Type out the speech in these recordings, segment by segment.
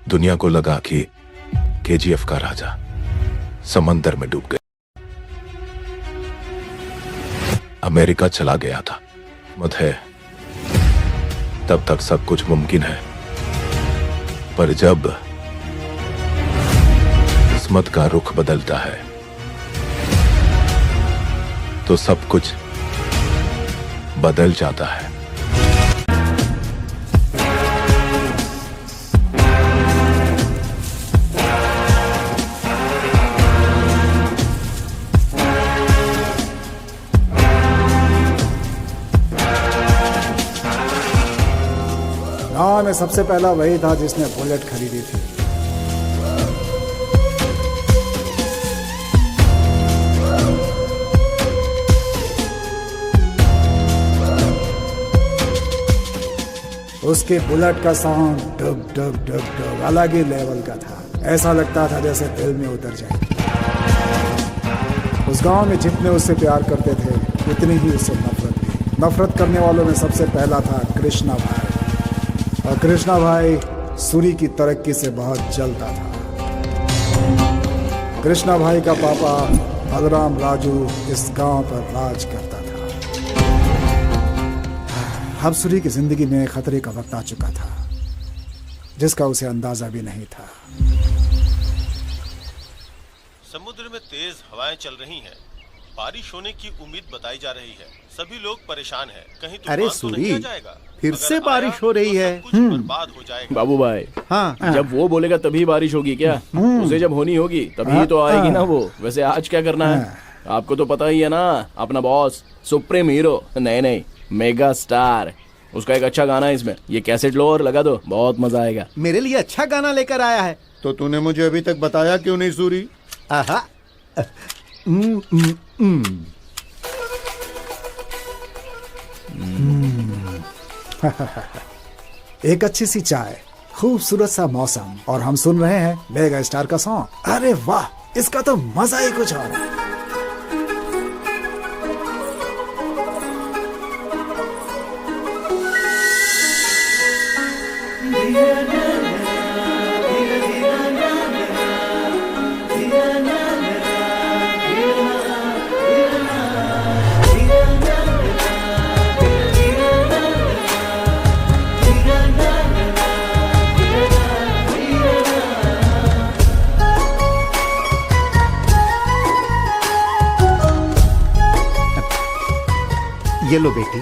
दुनिया को लगा कि केजीएफ का राजा समंदर में डूब गया, अमेरिका चला गया था। मत है तब तक सब कुछ मुमकिन है, पर जब किस्मत का रुख बदलता है तो सब कुछ बदल जाता है। गांव में सबसे पहला वही था जिसने बुलेट खरीदी थी। उसके बुलेट का साउंड डग डग डग डग अलग ही लेवल का था। ऐसा लगता था जैसे दिल में उतर जाए। उस गांव में जितने उससे प्यार करते थे उतनी ही उससे नफरत भी। नफरत करने वालों में सबसे पहला था कृष्णा भाई। और कृष्णा भाई सूरी की तरक्की से बहुत जलता था। कृष्णा भाई का पापा बलराम राजू इस गांव पर राज करता था। अब सूरी की जिंदगी में खतरे का वक्त आ चुका था, जिसका उसे अंदाजा भी नहीं था। समुद्र में तेज हवाएं चल रही हैं। बारिश होने की उम्मीद बताई जा रही है। सभी लोग परेशान हैं। कहीं तूफान अरे तो नहीं आ सूरी, जाएगा? फिर से बारिश हो रही है। तो सब कुछ बर्बाद हो जाएगा। बाबू भाई, हाँ, जब वो बोलेगा तभी बारिश होगी क्या? उसे जब होनी होगी तभी तो आएगी ना वो। वैसे आज क्या करना है आपको तो पता ही है ना। अपना बॉस सुप्रीम हीरो, नहीं मेगा स्टार, उसका एक अच्छा गाना है इसमें। ये कैसेट लो और लगा दो, बहुत मजा आएगा। मेरे लिए अच्छा गाना लेकर आया है। तो तूने मुझे अभी तक बताया क्यों नहीं सूरी? आहा। एक अच्छी सी चाय, खूबसूरत सा मौसम, और हम सुन रहे हैं मेगा स्टार का सॉन्ग। अरे वाह, इसका तो मजा ही कुछ और है। ये लो बेटी।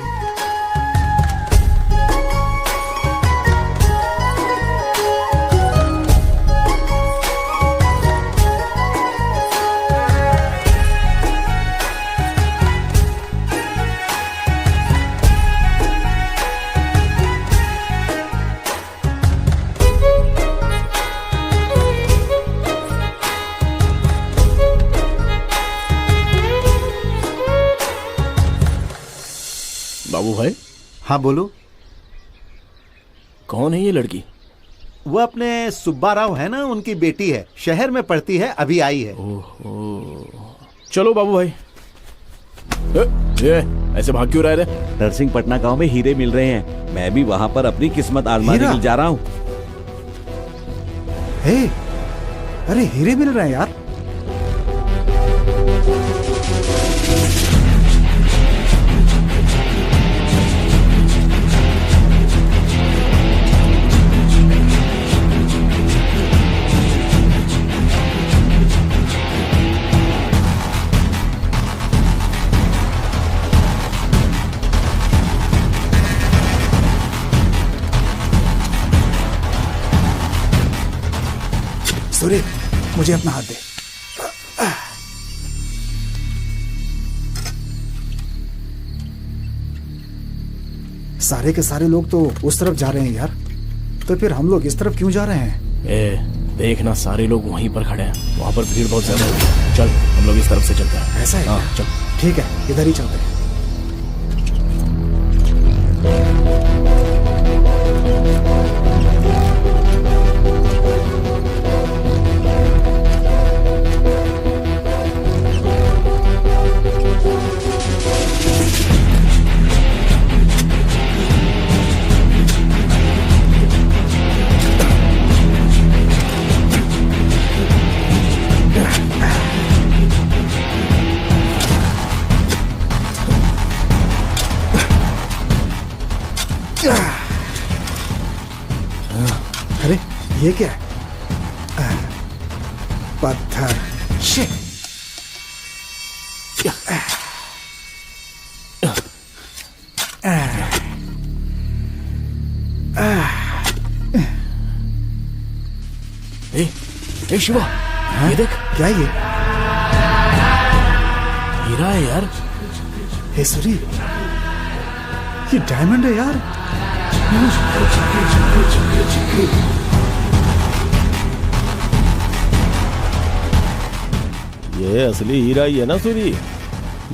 बाबू भाई, हाँ बोलो। कौन है ये लड़की? वो अपने सुब्बा राव है ना, उनकी बेटी है। शहर में पढ़ती है, अभी आई है। ओहो, चलो बाबू भाई। ये ऐसे भाग क्यों रहे थे? नरसिंहपटना गांव में हीरे मिल रहे हैं। मैं भी वहां पर अपनी किस्मत आजमाने के लिए जा रहा हूँ। हे, अरे हीरे मिल रहे हैं यार। सूरी, मुझे अपना हाथ दे। सारे के सारे लोग तो उस तरफ जा रहे हैं यार, तो फिर हम लोग इस तरफ क्यों जा रहे हैं? देखना, सारे लोग वहीं पर खड़े हैं। वहां पर भीड़ बहुत ज्यादा है। चल, हम लोग इस तरफ से चलते हैं। ऐसा है? हाँ, चल। ठीक है, इधर ही चलते हैं। अरे ये क्या है? पत्थर। शिट। ए शिवा, ये देख, क्या ये? हीरा है यार। हे सूरी, ये डायमंड है यार। ये असली हीरा ही है ना सूरी?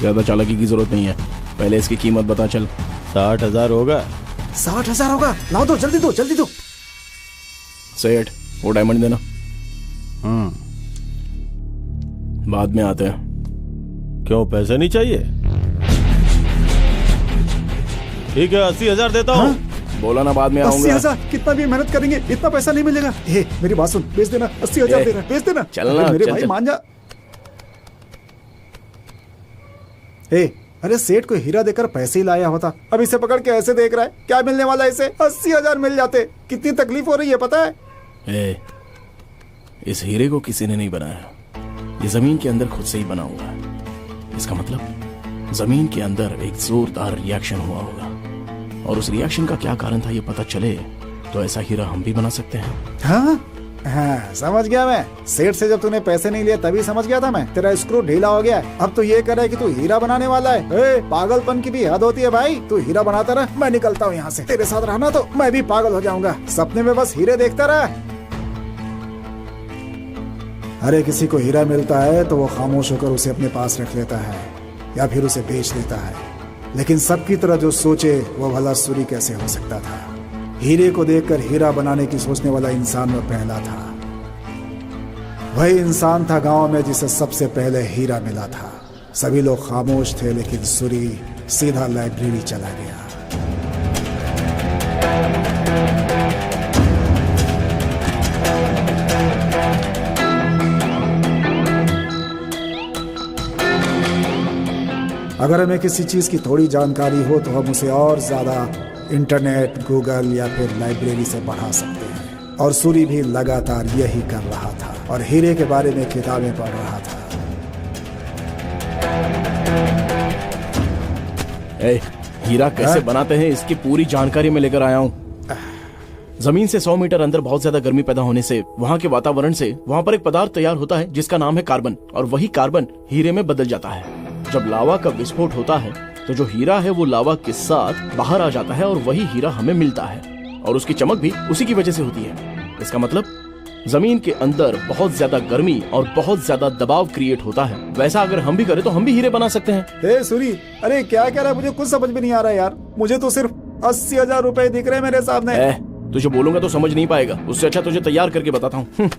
ज्यादा चालाकी की जरूरत नहीं है, पहले इसकी कीमत बता चल। 60,000 होगा। 60,000 होगा? लाओ, दो जल्दी दो, जल्दी दो। सेठ, वो डायमंड देना। बाद में आते हैं। क्यों, पैसे नहीं चाहिए? ठीक है, 80,000 देता हूँ। बोला ना बाद में आऊंगा। 80,000? कितना भी मेहनत करेंगे इतना पैसा नहीं मिलेगा। हे मेरी बात सुन, बेच देना। 80,000 दे रहा है, बेच देना। चलना, अरे मेरे चल, भाई चल। मान जा। अरे सेठ को हीरा देकर पैसे ही लाया होता, अब इसे पकड़ के ऐसे देख रहा है। क्या मिलने वाला है इसे? 80,000 मिल जाते। कितनी तकलीफ हो रही है पता है? इस हीरे को किसी ने नहीं बनाया, ये जमीन के अंदर खुद से ही बना हुआ है। इसका मतलब जमीन के अंदर एक जोरदार रिएक्शन हुआ होगा, और उस रिएक्शन का क्या कारण था ये पता चले तो ऐसा हीरा हम भी बना सकते हैं। हाँ हाँ, समझ गया मैं। सेठ से जब तूने पैसे नहीं लिए तभी समझ गया था मैं। तेरा स्क्रू ढीला हो गया। अब तो ये कह रहा है कि तू हीरा बनाने वाला है। पागलपन की भी हद होती है भाई। तू हीरा बनाता रह, मैं निकलता हूँ यहाँ से। तेरे साथ रहना तो मैं भी पागल हो जाऊंगा। सपने में बस हीरे देखता रह। अरे किसी को हीरा मिलता है तो वो खामोश होकर उसे अपने पास रख लेता है या फिर उसे बेच देता है, लेकिन सबकी तरह जो सोचे वो भला सूरी कैसे हो सकता था? हीरे को देखकर हीरा बनाने की सोचने वाला इंसान में पहला था। वही इंसान था गांव में जिसे सबसे पहले हीरा मिला था। सभी लोग खामोश थे, लेकिन सूरी सीधा लाइब्रेरी चला गया। अगर हमें किसी चीज की थोड़ी जानकारी हो तो हम उसे और ज्यादा इंटरनेट, गूगल या फिर लाइब्रेरी से बढ़ा सकते हैं। और सूरी भी लगातार यही कर रहा था और हीरे के बारे में किताबें पढ़ रहा था। हीरा कैसे बनाते हैं इसकी पूरी जानकारी मैं लेकर आया हूँ। जमीन से 100 मीटर अंदर बहुत ज्यादा गर्मी पैदा होने से, वहाँ के वातावरण से, वहाँ पर एक पदार्थ तैयार होता है जिसका नाम है कार्बन, और वही कार्बन हीरे में बदल जाता है। जब लावा का विस्फोट होता है तो जो हीरा है वो लावा के साथ बाहर आ जाता है और वही हीरा हमें मिलता है, और उसकी चमक भी उसी की वजह से होती है। इसका मतलब जमीन के अंदर बहुत ज्यादा गर्मी और बहुत ज्यादा दबाव क्रिएट होता है। वैसा अगर हम भी करें तो हम भी हीरे बना सकते हैं। सूरी, अरे क्या कह रहा है? मुझे कुछ समझ में नहीं आ रहा यार। मुझे तो सिर्फ 80,000 रुपए दिख रहे हैं मेरे सामने। तुझे बोलूंगा तो समझ नहीं पाएगा, उससे अच्छा तुझे तैयार करके बताता हूँ।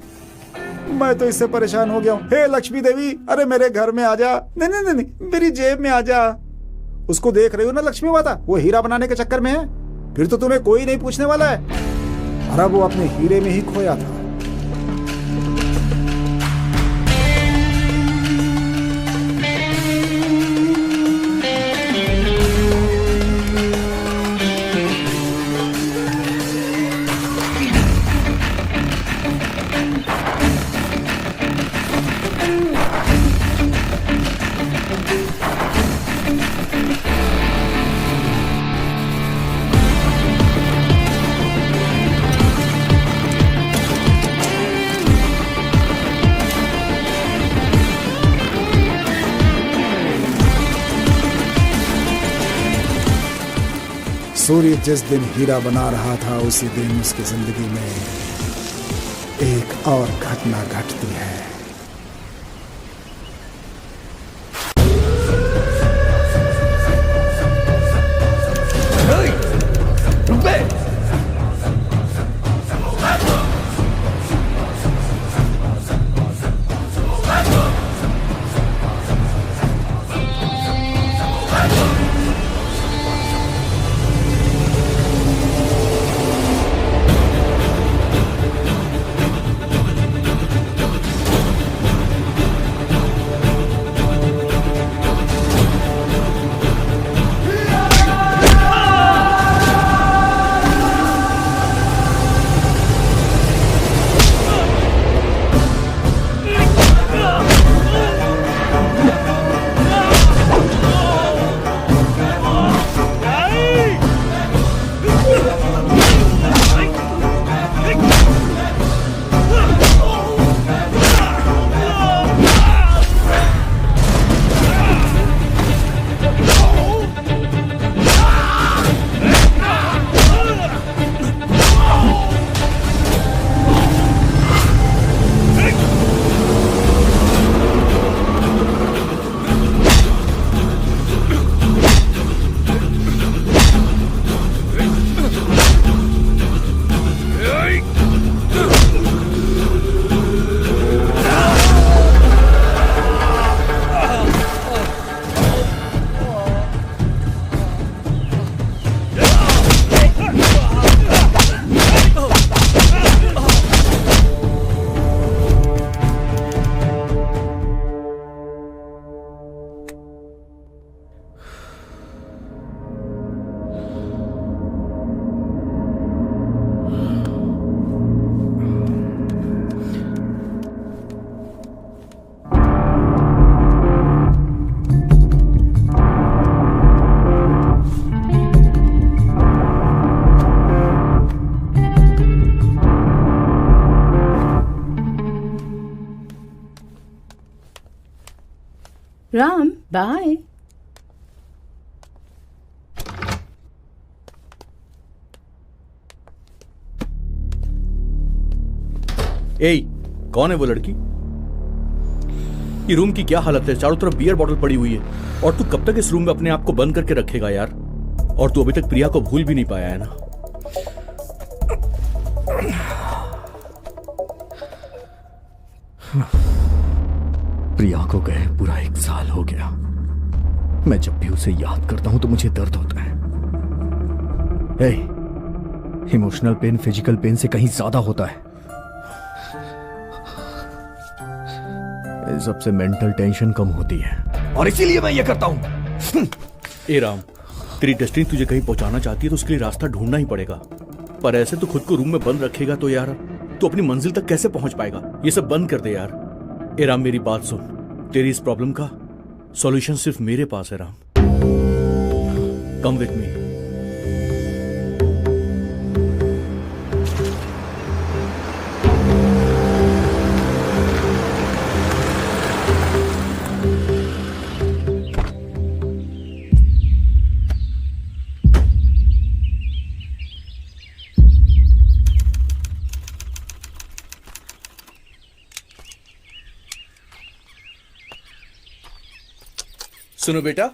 मैं तो इससे परेशान हो गया हूँ। हे लक्ष्मी देवी, अरे मेरे घर में आ जा। नहीं नहीं नहीं, मेरी जेब में आ जा। उसको देख रही हो ना लक्ष्मी माता, वो हीरा बनाने के चक्कर में है। फिर तो तुम्हें कोई नहीं पूछने वाला है। और अब वो अपने हीरे में ही खोया था। सूर्य जिस दिन हीरा बना रहा था उसी दिन उसकी जिंदगी में एक और घटना घटती है। राम बाय। ए, कौन है वो लड़की? ये रूम की क्या हालत है? चारों तरफ बियर बॉटल पड़ी हुई है। और तू कब तक इस रूम में अपने आप को बंद करके रखेगा यार? और तू अभी तक प्रिया को भूल भी नहीं पाया है ना? प्रिया को गए पूरा 1 साल हो गया। मैं जब भी उसे याद करता हूं तो मुझे दर्द होता है। इमोशनल पेन फिजिकल पेन से कहीं ज्यादा होता है। सबसे मेंटल टेंशन कम होती है और इसीलिए मैं ये करता हूं। ए राम, तेरी डेस्टिनी तुझे कहीं पहुंचाना चाहती है तो उसके लिए रास्ता ढूंढना ही पड़ेगा। पर ऐसे तो खुद को रूम में बंद रखेगा तो यार तू अपनी मंजिल तक कैसे पहुंच पाएगा? ये सब बंद कर दे यार। ए राम, मेरी बात सुन। तेरी इस प्रॉब्लम का सॉल्यूशन सिर्फ मेरे पास है राम। Come with me. सुनो बेटा,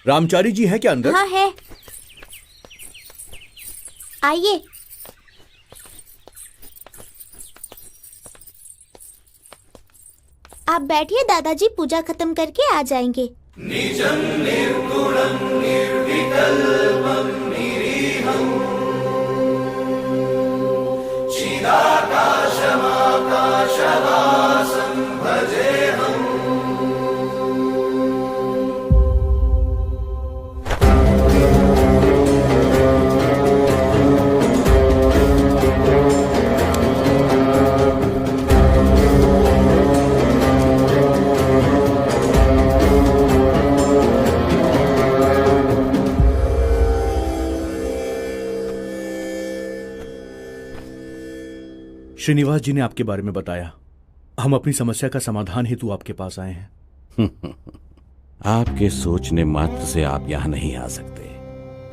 रामचारी जी हैं क्या अंदर? हाँ है, आइए। आप बैठिए, दादाजी पूजा खत्म करके आ जाएंगे। निजं निर्गुणं निर्विकल्पं निरीहं चिदाकाशमाकाशवासं भजेऽहम्। श्रीनिवास जी ने आपके बारे में बताया। हम अपनी समस्या का समाधान हेतु आपके पास आए हैं। आपके सोचने मात्र से आप यहां नहीं आ सकते।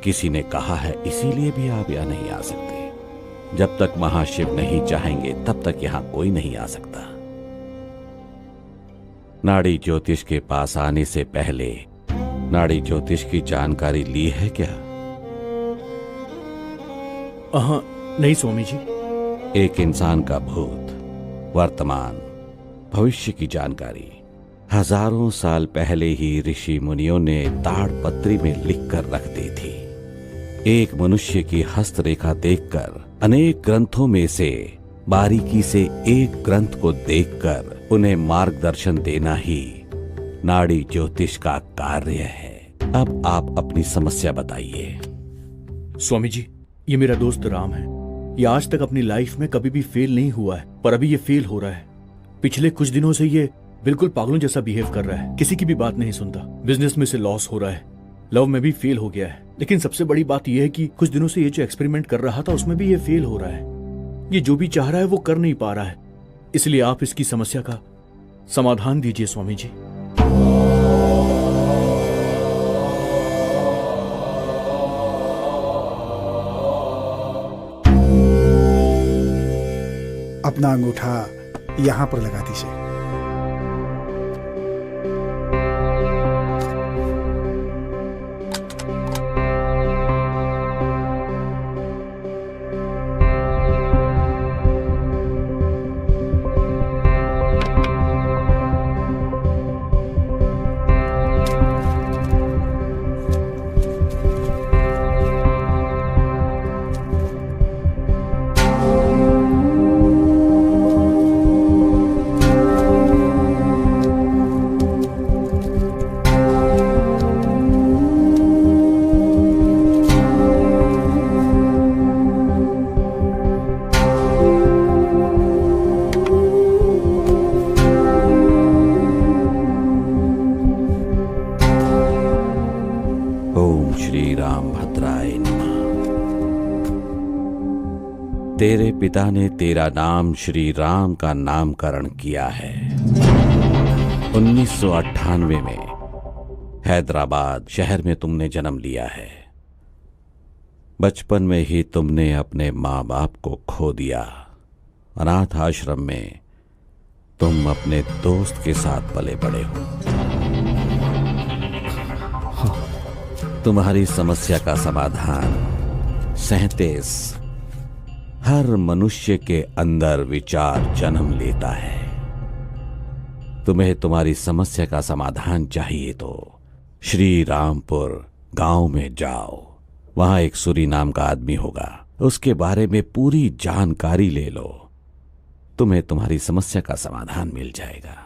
किसी ने कहा है इसीलिए भी आप यहां नहीं आ सकते। जब तक महाशिव नहीं चाहेंगे तब तक यहां कोई नहीं आ सकता। नाड़ी ज्योतिष के पास आने से पहले नाड़ी ज्योतिष की जानकारी ली है क्या? नहीं स्वामी जी। एक इंसान का भूत, वर्तमान, भविष्य की जानकारी हजारों साल पहले ही ऋषि मुनियों ने ताड़पत्री में लिखकर रख दी थी। एक मनुष्य की हस्तरेखा देखकर अनेक ग्रंथों में से बारीकी से एक ग्रंथ को देखकर उन्हें मार्गदर्शन देना ही नाड़ी ज्योतिष का कार्य है। अब आप अपनी समस्या बताइए। स्वामी जी, ये मेरा दोस्त राम है। ये आज तक अपनी लाइफ में कभी भी फेल नहीं हुआ है, पर अभी ये फेल हो रहा है। पिछले कुछ दिनों से ये बिल्कुल पागलों जैसा बिहेव कर रहा है, किसी की भी बात नहीं सुनता। बिजनेस में से लॉस हो रहा है, लव में भी फेल हो गया है। लेकिन सबसे बड़ी बात यह है कि कुछ दिनों से ये जो एक्सपेरिमेंट कर रहा था उसमें भी ये फेल हो रहा है। ये जो भी चाह रहा है वो कर नहीं पा रहा है। इसलिए आप इसकी समस्या का समाधान दीजिए स्वामी जी। अपना अंगूठा यहां पर लगा दीजिए। तेरे पिता ने तेरा नाम श्री राम का नामकरण किया है। 1998 में हैदराबाद शहर में तुमने जन्म लिया है। बचपन में ही तुमने अपने माँ बाप को खो दिया। अनाथ आश्रम में तुम अपने दोस्त के साथ पले बड़े हो। तुम्हारी समस्या का समाधान 37 हर मनुष्य के अंदर विचार जन्म लेता है। तुम्हें तुम्हारी समस्या का समाधान चाहिए तो श्री रामपुर गांव में जाओ। वहां एक सूरी नाम का आदमी होगा, उसके बारे में पूरी जानकारी ले लो। तुम्हें तुम्हारी समस्या का समाधान मिल जाएगा।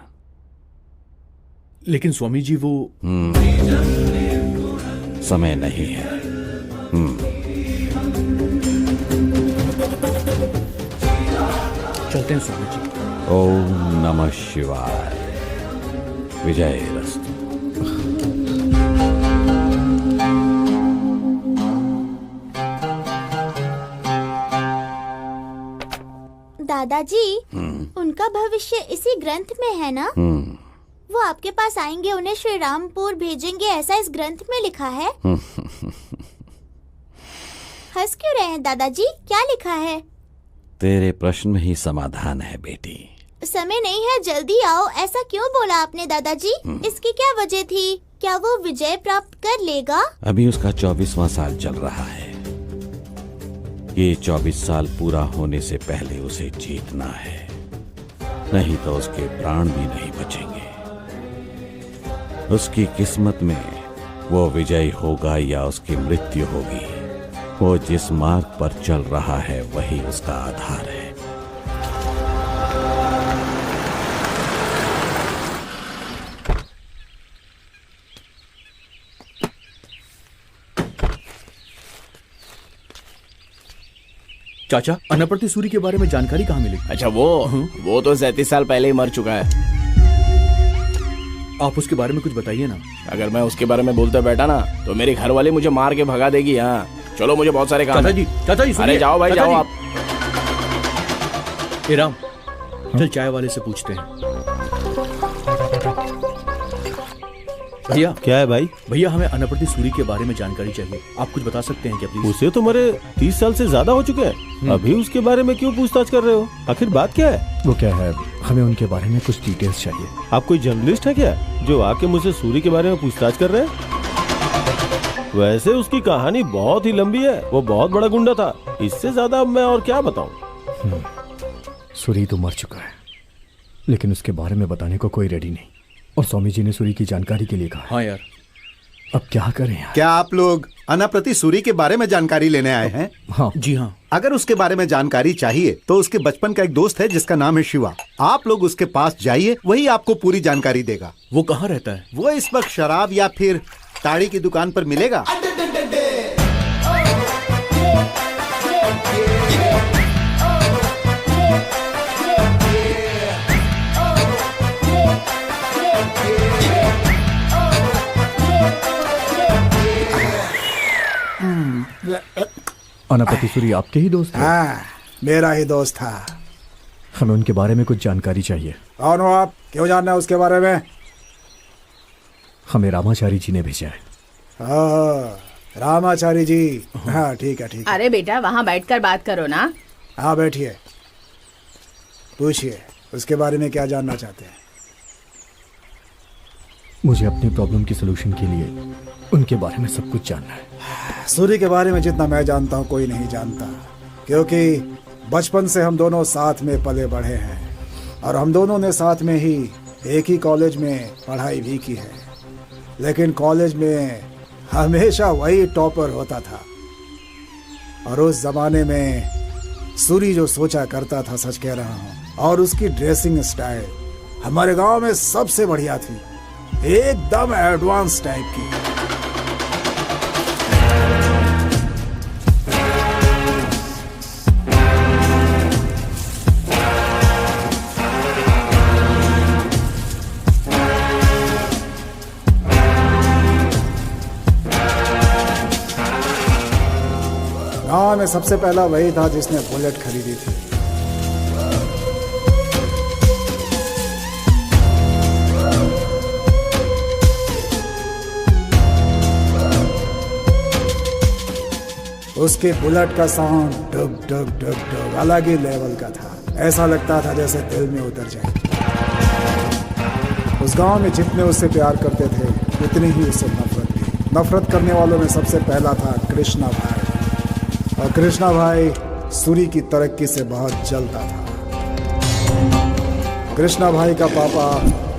लेकिन स्वामी जी वो समय नहीं है। चलते हैं स्वामी जी। ओम नमः शिवाय। विजयरस्तु। दादाजी, उनका भविष्य इसी ग्रंथ में है ना? वो आपके पास आएंगे, उन्हें श्री रामपुर भेजेंगे, ऐसा इस ग्रंथ में लिखा है। हंस क्यों रहे हैं दादाजी? क्या लिखा है? तेरे प्रश्न में ही समाधान है बेटी। समय नहीं है, जल्दी आओ। ऐसा क्यों बोला आपने दादाजी? इसकी क्या वजह थी? क्या वो विजय प्राप्त कर लेगा? अभी उसका 24वां साल चल रहा है। ये 24 साल पूरा होने से पहले उसे जीतना है, नहीं तो उसके प्राण भी नहीं बचेंगे। उसकी किस्मत में वो विजयी होगा या उसकी मृत्यु होगी। वो जिस मार्ग पर चल रहा है वही उसका आधार है। चाचा, अनाप्रति सूरी के बारे में जानकारी कहाँ मिली? अच्छा वो तो 37 साल पहले ही मर चुका है। आप उसके बारे में कुछ बताइए ना। अगर मैं उसके बारे में बोलते बैठा ना तो मेरी घर वाली मुझे मार के भगा देगी। हाँ चलो, मुझे बहुत सारे काम है। चाचा जी अरे जाओ भाई जाओ आप। ए राम, चल चाय वाले से पूछते हैं। भैया क्या है भाई? भैया, हमें अनाप्रति सूरी के बारे में जानकारी चाहिए। आप कुछ बता सकते हैं क्या प्लीज? उसे तो मरे 30 साल से ज्यादा हो चुके हैं, अभी उसके बारे में क्यों पूछताछ कर रहे हो? आखिर बात क्या है? वो क्या है, हमें उनके बारे में कुछ डिटेल्स चाहिए। आप कोई जर्नलिस्ट है क्या जो आके मुझसे सूरी के बारे में पूछताछ कर रहे हैं? वैसे उसकी कहानी बहुत ही लंबी है। वो बहुत बड़ा गुंडा था, इससे ज्यादा मैं और क्या बताऊं। सूरी तो मर चुका है, लेकिन उसके बारे में बताने को कोई रेडी नहीं। और स्वामी जी ने सूरी की जानकारी के लिए कहा। हाँ यार, अब क्या करें यार? क्या आप लोग अनाप्रति सूरी के बारे में जानकारी लेने आए हैं? हाँ जी हाँ। अगर उसके बारे में जानकारी चाहिए तो उसके बचपन का एक दोस्त है जिसका नाम है शिवा। आप लोग उसके पास जाइए, वही आपको पूरी जानकारी देगा। वो कहाँ रहता है? वो इस वक्त शराब या फिर ताड़ी की दुकान पर मिलेगा। अनाप्रति सूरी आपके ही दोस्त है? हाँ, मेरा ही दोस्त था। हमें उनके बारे में कुछ जानकारी चाहिए। कौन हो आप? क्यों जानना है उसके बारे में? हमें रामाचारी जी ने भेजा है। रामाचारी जी? हाँ ठीक है ठीक है। अरे बेटा, वहाँ बैठकर बात करो ना। हाँ बैठिए, पूछिए उसके बारे में क्या जानना चाहते हैं। मुझे अपनी प्रॉब्लम की सलूशन के लिए उनके बारे में सब कुछ जानना है। सूरी के बारे में जितना मैं जानता हूँ कोई नहीं जानता, क्योंकि बचपन से हम दोनों साथ में पले बढ़े हैं और हम दोनों ने साथ में ही एक ही कॉलेज में पढ़ाई भी की है। लेकिन कॉलेज में हमेशा वही टॉपर होता था और उस जमाने में सूरी जो सोचा करता था, सच कह रहा हूँ, और उसकी ड्रेसिंग स्टाइल हमारे गांव में सबसे बढ़िया थी, एकदम एडवांस टाइप की। गांव में सबसे पहला वही था जिसने बुलेट खरीदी थी। उसके बुलेट का साउंड डुग डुग डुग डुग अलग ही लेवल का था। ऐसा लगता था जैसे दिल में उतर जाए। उस गांव में जितने उससे प्यार करते थे उतनी ही उससे नफरत थी। नफरत करने वालों में सबसे पहला था कृष्णा भाई। और कृष्णा भाई सूरी की तरक्की से बहुत जलता था। कृष्णा भाई का पापा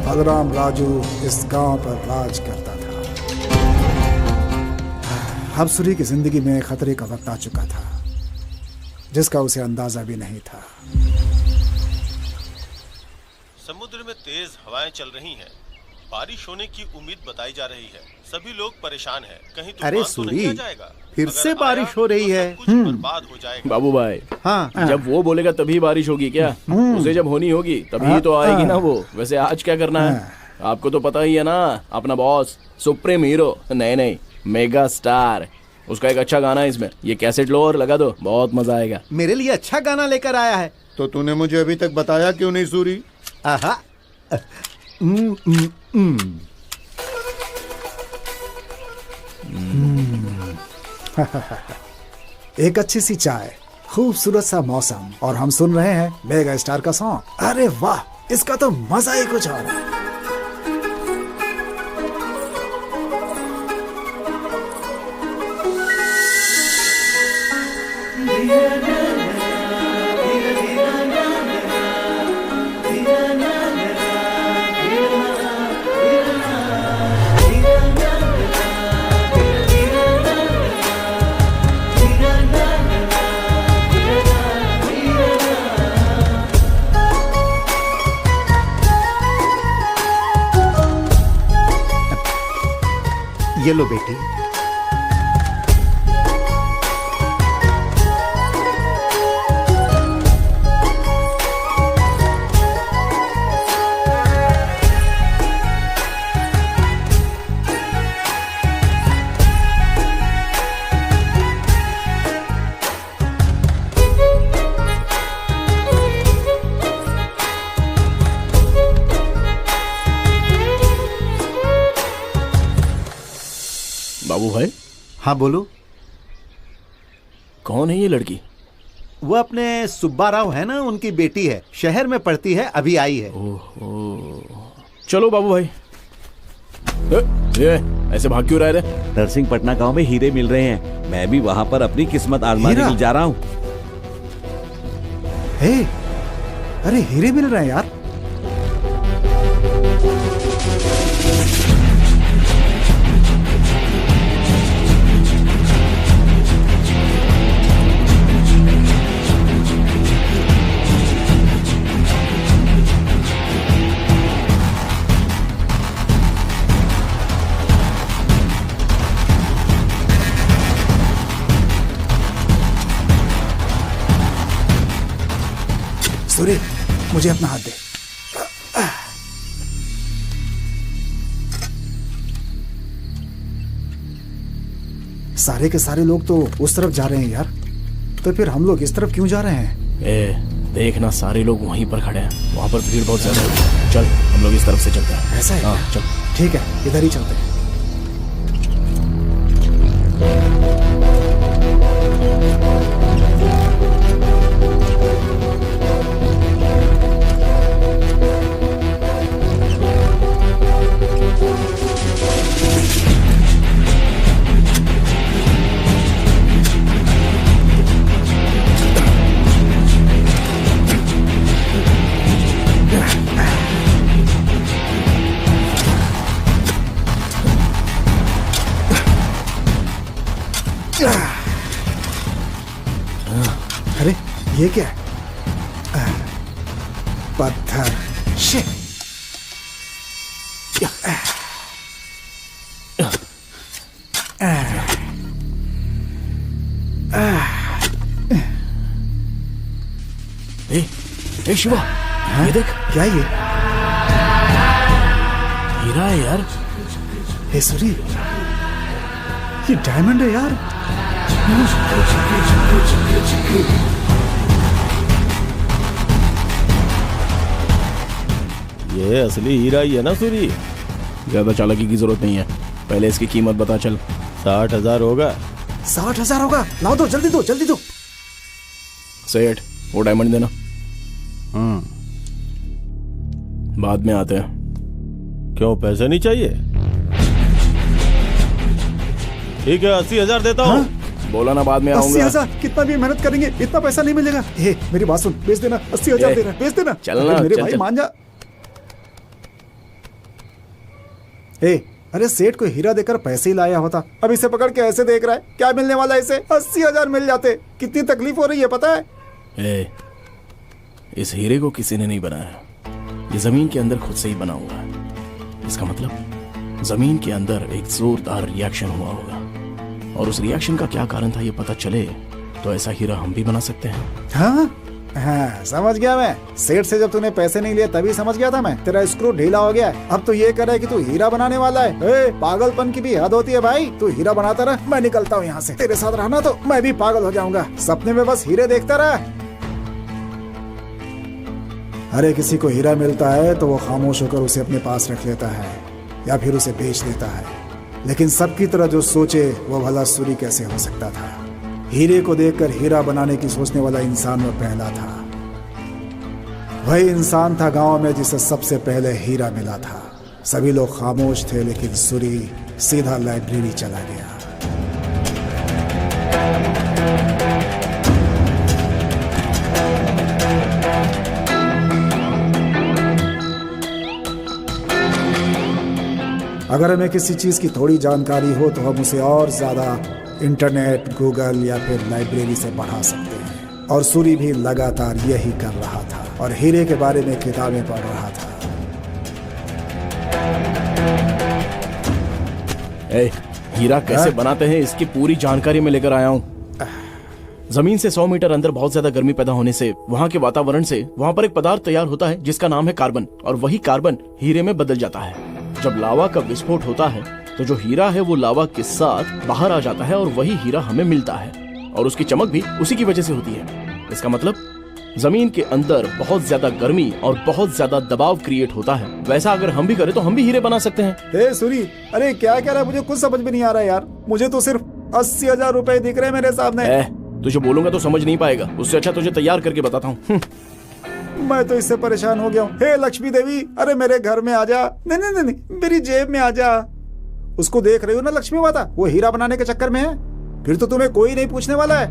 बलराम राजू इस गांव पर राज करता था। अब सूरी की जिंदगी में खतरे का वक्त आ चुका था जिसका उसे अंदाजा भी नहीं था। समुद्र में तेज हवाएं चल रही हैं। बारिश होने की उम्मीद बताई जा रही है। सभी लोग परेशान हैं। कहीं तूफान अरे तो नहीं आ सूरी, जाएगा? फिर से बारिश हो रही है। बर्बाद हो जाएगा। बाबू भाई, हाँ जब वो बोलेगा तभी बारिश होगी क्या? उसे जब होनी होगी तभी तो आएगी ना वो। वैसे आज क्या करना है? आपको तो पता ही है ना, अपना बॉस सुप्रीम हीरो, नहीं मेगा स्टार, उसका एक अच्छा गाना है इसमें। ये कैसेट लो और लगा दो, बहुत मजा आएगा। मेरे लिए अच्छा गाना लेकर आया है। तो तूने मुझे अभी तक बताया क्यों नहीं सूरी? आहा। एक अच्छी सी चाय, खूबसूरत सा मौसम और हम सुन रहे हैं मेगा स्टार का सॉन्ग। अरे वाह, इसका तो मजा ही कुछ और है। ये लो बेटी। बाबू भाई। हाँ बोलो। कौन है ये लड़की? वो अपने सुब्बा राव है ना, उनकी बेटी है, शहर में पढ़ती है, अभी आई है। चलो बाबू भाई। ये ऐसे भाग क्यों रहे थे? नरसिंहपटना गांव में हीरे मिल रहे हैं, मैं भी वहां पर अपनी किस्मत आजमाने के लिए जा रहा हूँ। अरे हीरे मिल रहे हैं यार। सूरी, मुझे अपना हाथ दे। सारे के सारे लोग तो उस तरफ जा रहे हैं यार, तो फिर हम लोग इस तरफ क्यों जा रहे हैं? देखना, सारे लोग वहीं पर खड़े हैं, वहां पर भीड़ बहुत ज्यादा है। चल हम लोग इस तरफ से चलते हैं। ऐसा है? हाँ चल। ठीक है, इधर ही चलते हैं। अरे ये क्या है? पत्थर। शिट। ए शिवा, ये देख। क्या ये? हीरा है यार। हे सूरी, ये डायमंड है यार। ये असली हीरा ही है ना सूरी? ज्यादा चालाकी की जरूरत नहीं है, पहले इसकी कीमत बता चल। 60,000 होगा। 60,000 होगा। लाओ दो, जल्दी दो, जल्दी दो। सेठ, वो डायमंड देना। बाद में आते हैं। क्यों, पैसे नहीं चाहिए? ठीक है, 80,000 देता हूँ। बोला ना बाद में आऊंगा। 80,000? कितना भी मेहनत करेंगे इतना पैसा नहीं मिलेगा। ए, मेरी बात सुन, बेच देना। 80,000 दे रहा है, बेच देना। चलना, अरे मेरे चल, भाई चल। मान जा। अरे सेठ को हीरा देकर पैसे ही लाया होता, अब इसे पकड़ के ऐसे देख रहा है। क्या मिलने वाला है इसे? 80,000 मिल जाते। कितनी तकलीफ हो रही है पता है? इस हीरे को किसी ने नहीं बनाया, ये जमीन के अंदर खुद से ही बना हुआ है। इसका मतलब जमीन के अंदर एक जोरदार रिएक्शन हुआ होगा, और उस रिएक्शन का क्या कारण था ये पता चले तो ऐसा हीरा हम भी बना सकते हैं। हाँ हाँ, समझ गया मैं। सेठ से जब तूने पैसे नहीं लिए तभी समझ गया था मैं। तेरा स्क्रू ढीला हो गया है। अब तो ये कह रहा है कि तू हीरा बनाने वाला है। पागलपन की भी हद होती है भाई। तू हीरा बनाता रह, मैं निकलता हूँ यहाँ से। तेरे साथ रहना तो मैं भी पागल हो जाऊंगा। सपने में बस हीरे देखता रहा। अरे किसी को हीरा मिलता है तो वो खामोश होकर उसे अपने पास रख लेता है या फिर उसे बेच देता है। लेकिन सबकी तरह जो सोचे वो भला सूरी कैसे हो सकता था? हीरे को देखकर हीरा बनाने की सोचने वाला इंसान वो पहला था। वही इंसान था गांव में जिसे सबसे पहले हीरा मिला था। सभी लोग खामोश थे, लेकिन सूरी सीधा लाइब्रेरी चला गया। अगर हमें किसी चीज की थोड़ी जानकारी हो तो हम उसे और ज्यादा इंटरनेट, गूगल या फिर लाइब्रेरी से बढ़ा सकते हैं। और सूरी भी लगातार यही कर रहा था और हीरे के बारे में किताबें पढ़ रहा था। हीरा कैसे बनाते हैं इसकी पूरी जानकारी मैं लेकर आया हूँ। जमीन से 100 मीटर अंदर बहुत ज्यादा गर्मी पैदा होने से, वहाँ के वातावरण से, वहाँ पर एक पदार्थ तैयार होता है जिसका नाम है कार्बन, और वही कार्बन हीरे में बदल जाता है। जब लावा का विस्फोट होता है तो जो हीरा है वो लावा के साथ बाहर आ जाता है और वही हीरा हमें मिलता है, और उसकी चमक भी उसी की वजह से होती है। इसका मतलब जमीन के अंदर बहुत ज्यादा गर्मी और बहुत ज्यादा दबाव क्रिएट होता है। वैसा अगर हम भी करें तो हम भी हीरे बना सकते हैं। सूरी, अरे क्या कह रहा है? मुझे कुछ समझ में नहीं आ रहा है यार। मुझे तो सिर्फ 80,000 रुपए दिख रहे हैं मेरे सामने। तुझे बोलूंगा तो समझ नहीं पाएगा, उससे अच्छा तुझे तैयार करके बताता हूँ। मैं तो इससे परेशान हो गया हूँ। हे लक्ष्मी देवी, अरे मेरे घर में आ जा। नहीं नहीं नहीं, मेरी जेब में आ जा। उसको देख रही हो ना लक्ष्मी माता, वो हीरा बनाने के चक्कर में है। फिर तो तुम्हें कोई नहीं पूछने वाला है।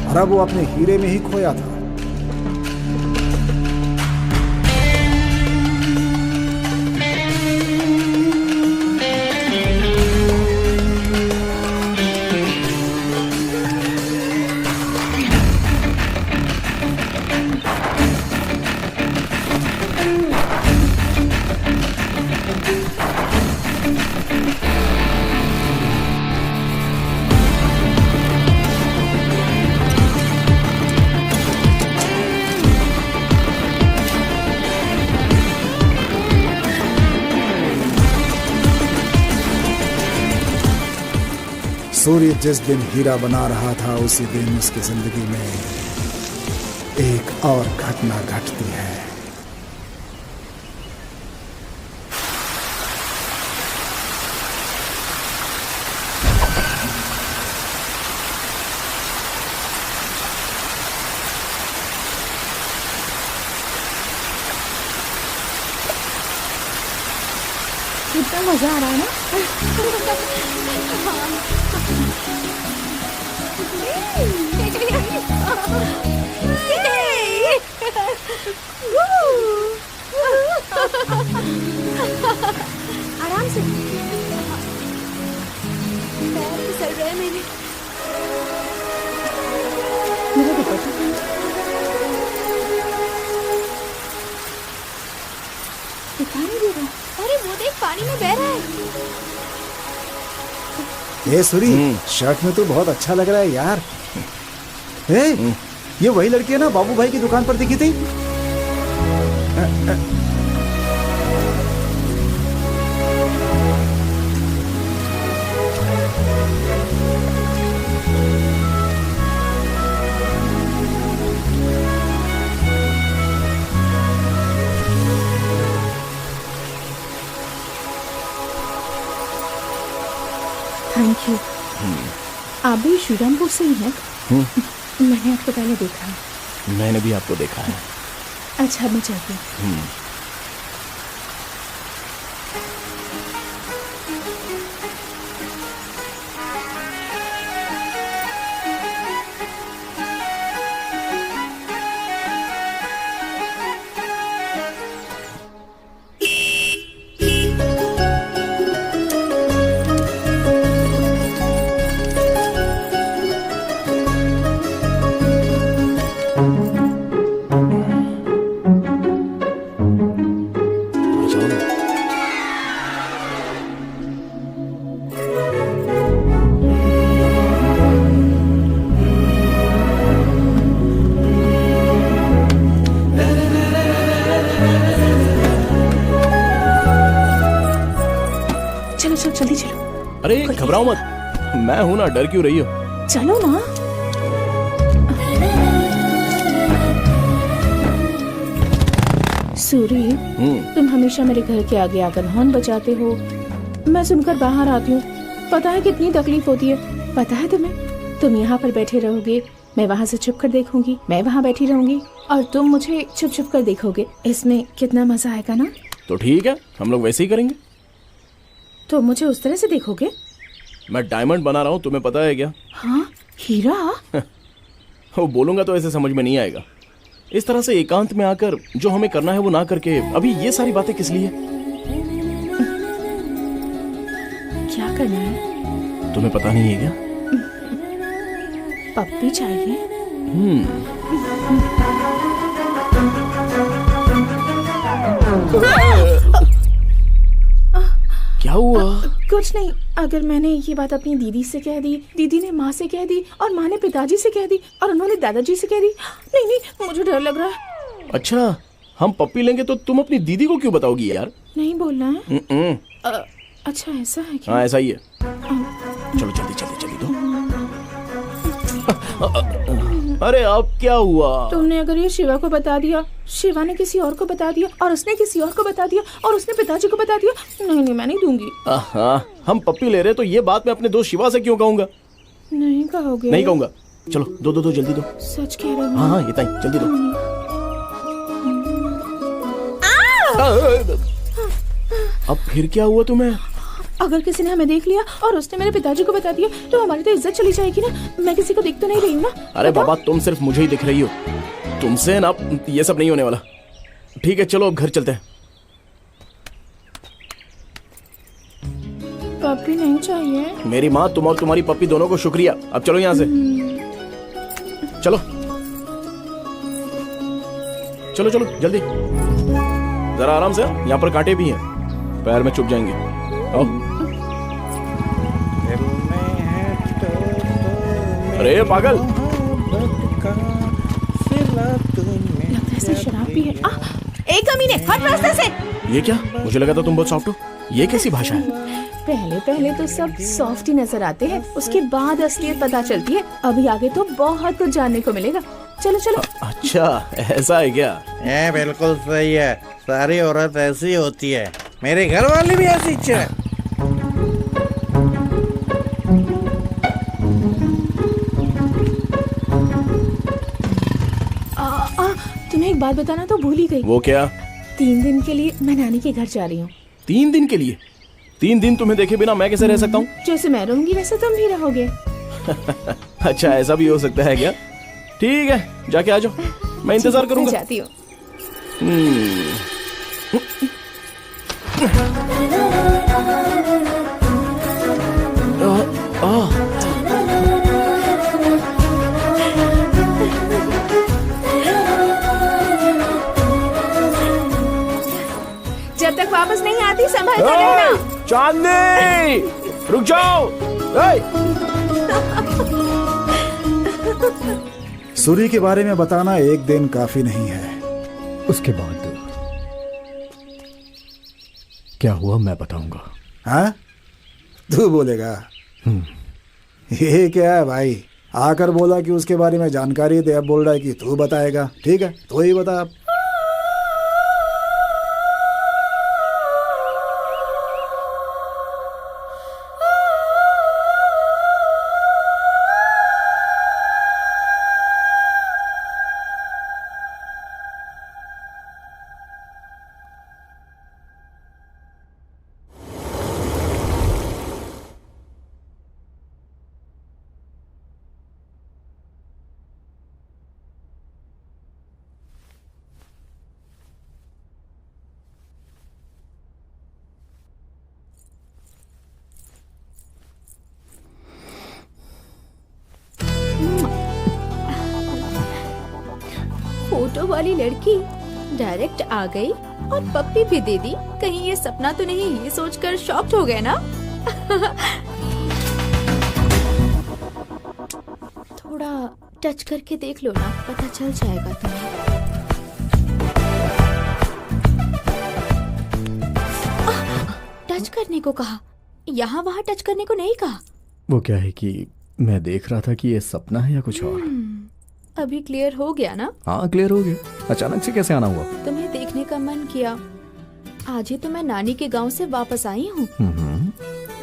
और अब वो अपने हीरे में ही खोया था। सूर्य जिस दिन हीरा बना रहा था उसी दिन उसकी जिंदगी में एक और घटना घटती है। कितना मजा आ रहा है ना? आराम से। पैर फिसल रहे हैं मेरे। मेरा दुपट्टा दिखाई नहीं दे रहा। अरे वो देख, पानी में बह रहा है। ए सूरी, शर्ट में तो बहुत अच्छा लग रहा है यार। ये वही लड़की है ना बाबू भाई की दुकान पर दिखी थी? Thank you. आप भी श्रीरामपुर से ही हैं? मैंने आपको पहले देखा है। मैंने भी आपको देखा है। अच्छा, मैं चलती हूँ। चलो चलो जल्दी चलो। अरे घबराओ मत, मैं हूं ना, डर क्यों रही हो? चलो ना। सूरी, तुम हमेशा मेरे घर के आगे आकर हॉर्न बजाते हो। मैं सुनकर बाहर आती हूँ। पता है कितनी तकलीफ होती है? पता है तुम्हें? तुम यहाँ पर बैठे रहोगे, मैं वहाँ से छुप कर देखूंगी, मैं वहाँ बैठी रहूंगी और तुम मुझे छुप छुप कर देखोगे। इसमें कितना मजा आएगा ना? तो ठीक है, हम लोग वैसे ही करेंगे। तो मुझे उस तरह से देखोगे? मैं डायमंड बना रहा हूँ, तुम्हें पता है क्या? हाँ, हीरा। वो बोलूंगा तो ऐसे समझ में नहीं आएगा। इस तरह से एकांत में आकर जो हमें करना है वो ना करके अभी ये सारी बातें किस लिए? क्या करना है? तुम्हें पता नहीं है क्या? पप्पी चाहिए। क्या हुआ? कुछ नहीं। अगर मैंने ये बात अपनी दीदी से कह दी, दीदी ने माँ से कह दी और माँ ने पिताजी से कह दी और उन्होंने दादाजी से कह दी। नहीं नहीं, मुझे डर लग रहा है। अच्छा, हम पप्पी लेंगे तो तुम अपनी दीदी को क्यों बताओगी यार? नहीं बोलना है। अच्छा, ऐसा है क्या? हाँ, ऐसा ही है। चलो जल्दी जल्दी जल्दी दो। अरे अब क्या हुआ? तुमने अगर ये शिवा को बता दिया, शिवा ने किसी और को बता दिया और उसने किसी और को बता दिया और उसने पिताजी को बता दिया। नहीं नहीं, मैं नहीं दूंगी। हम पप्पी ले रहे तो ये बात मैं अपने दोस्त शिवा से क्यों कहूँगा? नहीं कहोगे? नहीं कहूँगा। चलो दो दो दो जल्दी दो। सच कह रहे हो? हाँ हाँ, ये ताई जल्दी दो। अब फिर क्या हुआ तुम्हें? अगर किसी ने हमें देख लिया और उसने मेरे पिताजी को बता दिया तो हमारी तो इज्जत चली जाएगी ना। मैं किसी को देख तो नहीं रही हूँ ना। अरे बाबा, तुम सिर्फ मुझे ही दिख रही हो, तुमसे ना ये सब नहीं होने वाला। ठीक है, चलो अब घर चलते हैं। पप्पी नहीं चाहिए। मेरी माँ, तुम और तुम्हारी पप्पी दोनों को शुक्रिया। अब चलो यहाँ से। चलो चलो चलो जल्दी, जरा आराम से। यहाँ पर कांटे भी हैं, पैर में चुभ जाएंगे। आओ। अरे पागल, लगता है शराब भी है। एक कमीने, हट रास्ते से। ये क्या? मुझे लगा था तुम बहुत सॉफ्ट हो। ये कैसी भाषा है? पहले पहले तो सब सॉफ्ट ही नजर आते हैं, उसके बाद असलियत पता चलती है। अभी आगे तो बहुत कुछ जानने को मिलेगा। चलो चलो। अच्छा, ऐसा है क्या? ये बिल्कुल सही है, सारी औरत ऐसी होती है। मेरे घर वाली भी ऐसी है। तुम्हें एक बात बताना तो भूल ही गई। वो क्या? 3 दिन के लिए मैं नानी के घर जा रही हूँ। 3 दिन के लिए? 3 दिन तुम्हें देखे बिना मैं कैसे रह सकता हूँ? जैसे मैं रहूंगी वैसे तुम भी रहोगे। अच्छा, ऐसा भी हो सकता है क्या? ठीक है, जाके आ जाओ, मैं इंतजार करूंगा। जाती हूँ। जब तक वापस नहीं आती संभल कर रहना। चांदनी, रुक जाओ। सूरी के बारे में बताना एक दिन काफी नहीं है। उसके बाद क्या हुआ मैं बताऊंगा। हाँ, तू बोलेगा? ये क्या है भाई? आकर बोला कि उसके बारे में जानकारी दे, अब बोल रहा है कि तू बताएगा। ठीक है, तो ही बता अब। फोटो वाली लड़की डायरेक्ट आ गई और पप्पी भी दे दी। कहीं ये सपना तो नहीं, ये सोचकर शॉक्ड हो गए ना। थोड़ा टच करके देख लो ना, पता चल जाएगा तुम्हें। टच करने को कहा, यहाँ वहाँ टच करने को नहीं कहा। वो क्या है कि मैं देख रहा था कि ये सपना है या कुछ और। अभी क्लियर हो गया ना? हाँ क्लियर हो गया। अचानक से कैसे आना हुआ? तुम्हें देखने का मन किया। आज ही तो मैं नानी के गांव से वापस आई हूँ।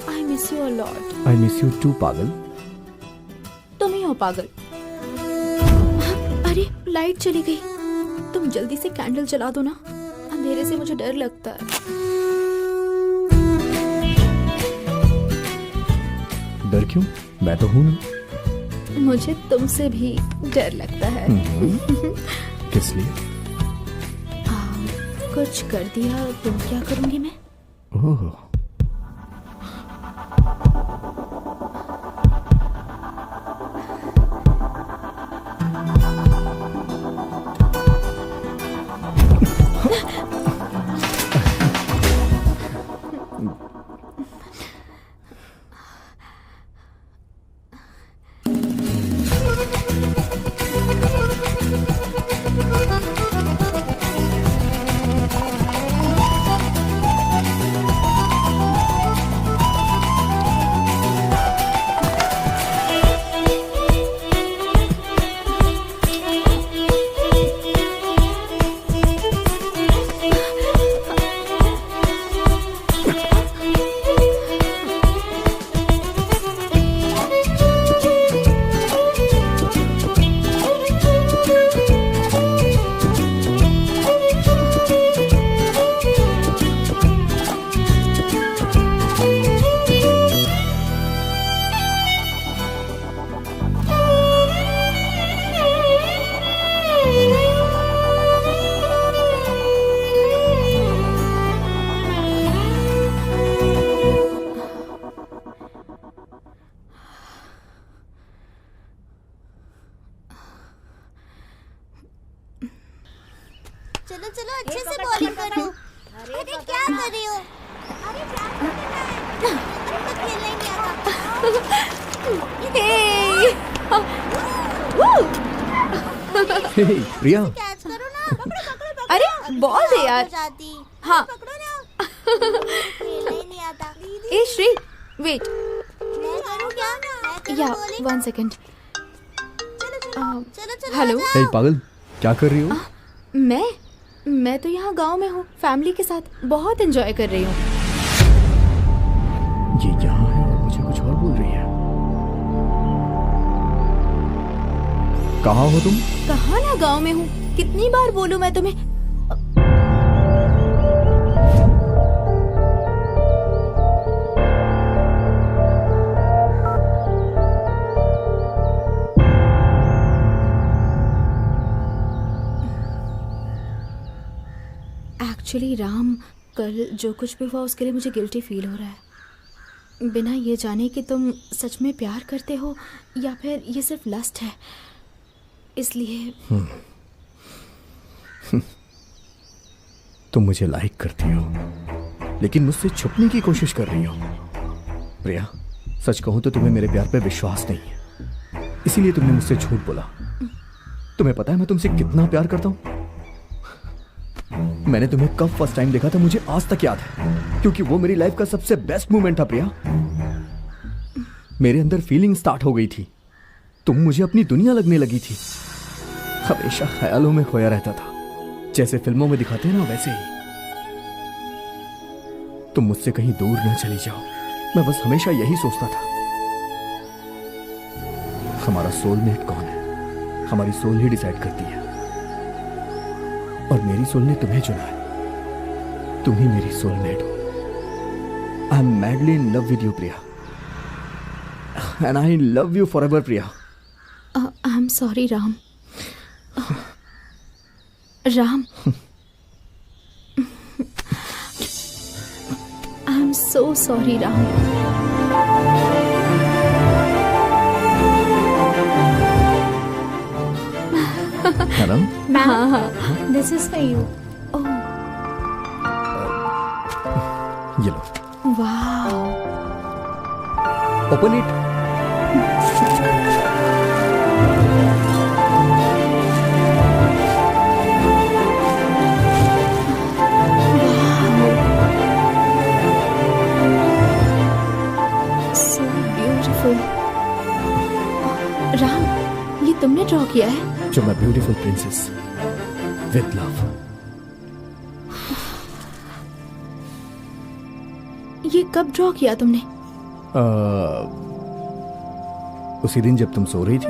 I miss you a lot. I miss you too पागल। तुम ही हो पागल। अरे लाइट चली गई, तुम जल्दी से कैंडल जला दो ना, अंधेरे से मुझे डर लगता है। डर क्यों? मैं तो हूं ना। मुझे तुमसे भी डर लगता है। किस लिए? कुछ कर दिया तो क्या करूंगी मैं? ओह चलो चलो अच्छे से बॉलिंग करो। अरे क्या कर रही हो? अरे क्या खेलना ही नहीं आता। हे प्रिया, कैच करो ना। पकड़ो। अरे बॉल दे यार। हाँ पकड़ो ना। खेलना ही नहीं आता। ए श्री वेट। मैं करूँ क्या? या 1 सेकंड। चलो हेलो। हे पागल, क्या कर रही हो? मैं तो यहाँ गांव में हूँ, फैमिली के साथ बहुत एंजॉय कर रही हूँ। ये यहाँ है और मुझे कुछ और बोल रही है। कहाँ हो तुम? कहाँ ना गांव में हूँ, कितनी बार बोलूँ मैं तुम्हें। एक्चुअली राम, कल जो कुछ भी हुआ उसके लिए मुझे गिल्टी फील हो रहा है। बिना ये जाने कि तुम सच में प्यार करते हो या फिर ये सिर्फ लस्ट है, इसलिए। तुम मुझे लाइक करती हो लेकिन मुझसे छुपने की कोशिश कर रही हो। प्रिया, सच कहूं तो तुम्हें मेरे प्यार पे विश्वास नहीं है, इसीलिए तुमने मुझसे झूठ बोला। तुम्हें पता है मैं तुमसे कितना प्यार करता हूं? मैंने तुम्हें कब फर्स्ट टाइम देखा था मुझे आज तक याद है, क्योंकि वो मेरी लाइफ का सबसे बेस्ट मोमेंट था। प्रिया, मेरे अंदर फीलिंग स्टार्ट हो गई थी, तुम मुझे अपनी दुनिया लगने लगी थी। हमेशा ख्यालों में खोया रहता था, जैसे फिल्मों में दिखाते हैं ना वैसे ही। तुम मुझसे कहीं दूर न चली जाओ, मैं बस हमेशा यही सोचता था। हमारा सोलमेट कौन है? हमारी सोल ही डिसाइड करती है, और मेरी सोल ने तुम्हें चुना है। तुम ही मेरी सोलमेट हो। I am madly in love with you Priya, and I love you forever Priya. I am sorry Ram. Ram, I am so sorry Ram. है ना? हाँ हाँ, दिस इज फॉर यू। ये लो। वाह, open it. So beautiful. Ram, ये तुमने ड्रॉ किया है? जो मैं ब्यूटीफुल प्रिंसेस विद लव। ये कब ड्रॉ किया तुमने? उसी दिन जब तुम सो रही थी।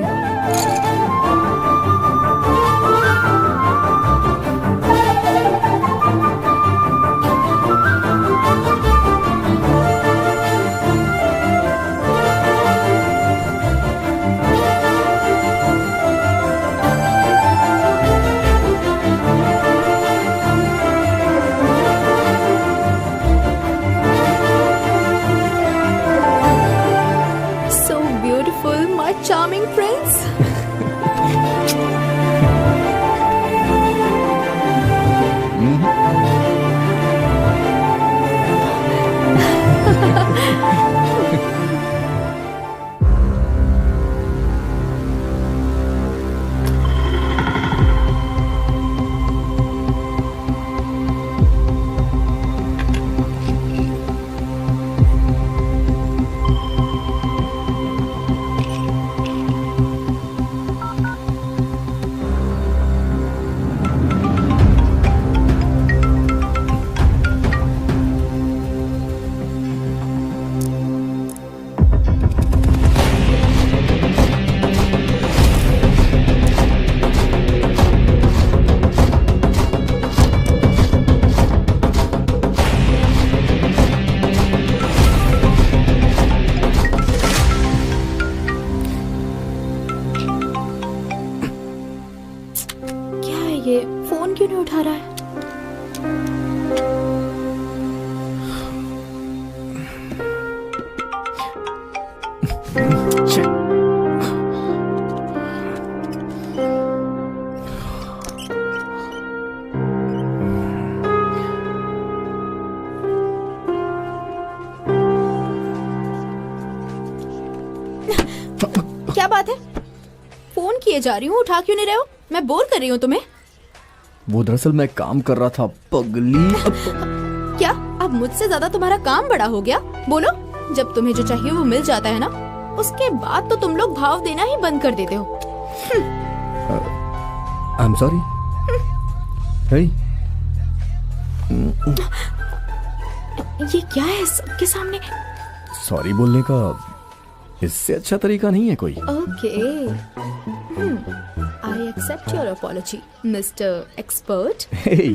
So beautiful, my charming prince. क्या है ये? फोन क्यों नहीं उठा रहा है? क्या बात है? फोन किए जा रही हूँ, उठा क्यों नहीं रहे हो? मैं बोर कर रही हूँ तुम्हें। वो दरअसल मैं काम कर रहा था पगली। क्या अब मुझसे ज्यादा तुम्हारा काम बड़ा हो गया? बोलो, जब तुम्हें जो चाहिए वो मिल जाता है ना, उसके बाद तो तुम लोग भाव देना ही बंद कर देते हो। I am sorry. ये क्या है सबके सामने? सॉरी बोलने का इससे अच्छा तरीका नहीं है कोई। Okay, I accept your apology mister expert. Hey.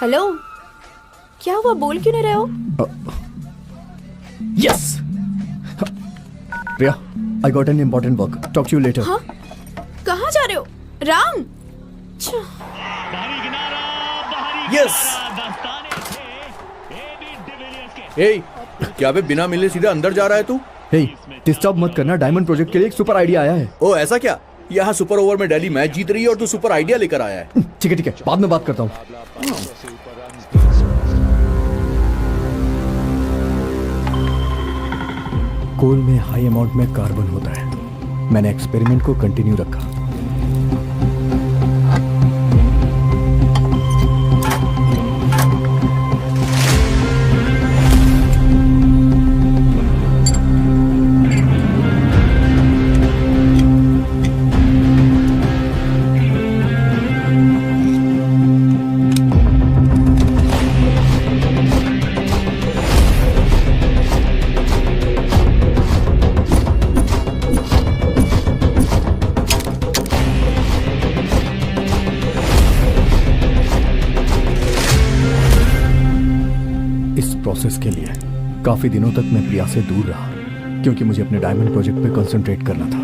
Hello, क्या हुआ? बोल क्यों नहीं रहे हो? Yes. Priya, I got an important work. Talk to you later. हाँ? कहाँ जा रहे हो? राम? यस। ए, क्या बे बिना मिले सीधे अंदर जा रहा है तू? Hey, डिस्टर्ब मत करना। डायमंड प्रोजेक्ट के लिए एक सुपर आइडिया आया है। ओ ऐसा क्या? यहाँ सुपर ओवर में दिल्ली मैच जीत रही है और तू सुपर आइडिया लेकर आया है। ठीक है, बाद में बात करता हूँ। कोल में हाई अमाउंट में कार्बन होता है। मैंने एक्सपेरिमेंट को कंटिन्यू रखा। प्रोसेस के लिए काफी दिनों तक मैं प्रिया से दूर रहा क्योंकि मुझे अपने डायमंड प्रोजेक्ट पे कंसंट्रेट करना था।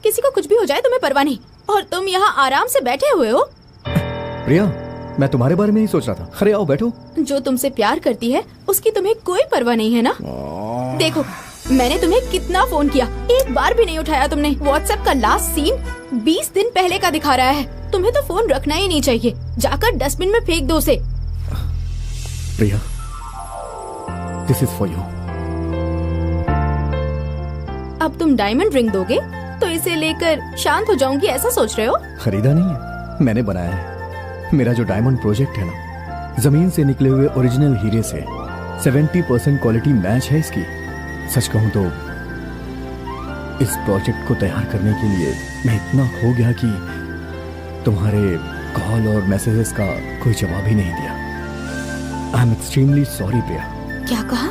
किसी को कुछ भी हो जाए तुम्हें परवाह नहीं, और तुम यहाँ आराम से बैठे हुए हो। प्रिया, मैं तुम्हारे बारे में ही सोच रहा था। अरे आओ बैठो। जो तुमसे प्यार करती है उसकी तुम्हें कोई परवाह नहीं है ना। देखो, मैंने तुम्हें कितना फोन किया, एक बार भी नहीं उठाया तुमने। व्हाट्सएप का लास्ट सीन 20 दिन पहले का दिखा रहा है। तुम्हें तो फोन रखना ही नहीं चाहिए, जाकर डस्टबिन में फेंक दो उसे। प्रिया, दिस इज फॉर यू। अब तुम डायमंड रिंग दोगे तो इसे लेकर शांत हो जाऊंगी ऐसा सोच रहे हो? खरीदा नहीं है, मैंने बनाया है। मेरा जो डायमंड प्रोजेक्ट है ना, जमीन से निकले हुए ओरिजिनल हीरे से 70% क्वालिटी मैच है इसकी। सच कहूं तो इस प्रोजेक्ट को तैयार करने के लिए मैं इतना हो गया कि तुम्हारे कॉल और मैसेजेस का कोई जवाब ही नहीं दिया। आई एम एक्सट्रीमली सॉरी प्रिया। क्या कहा?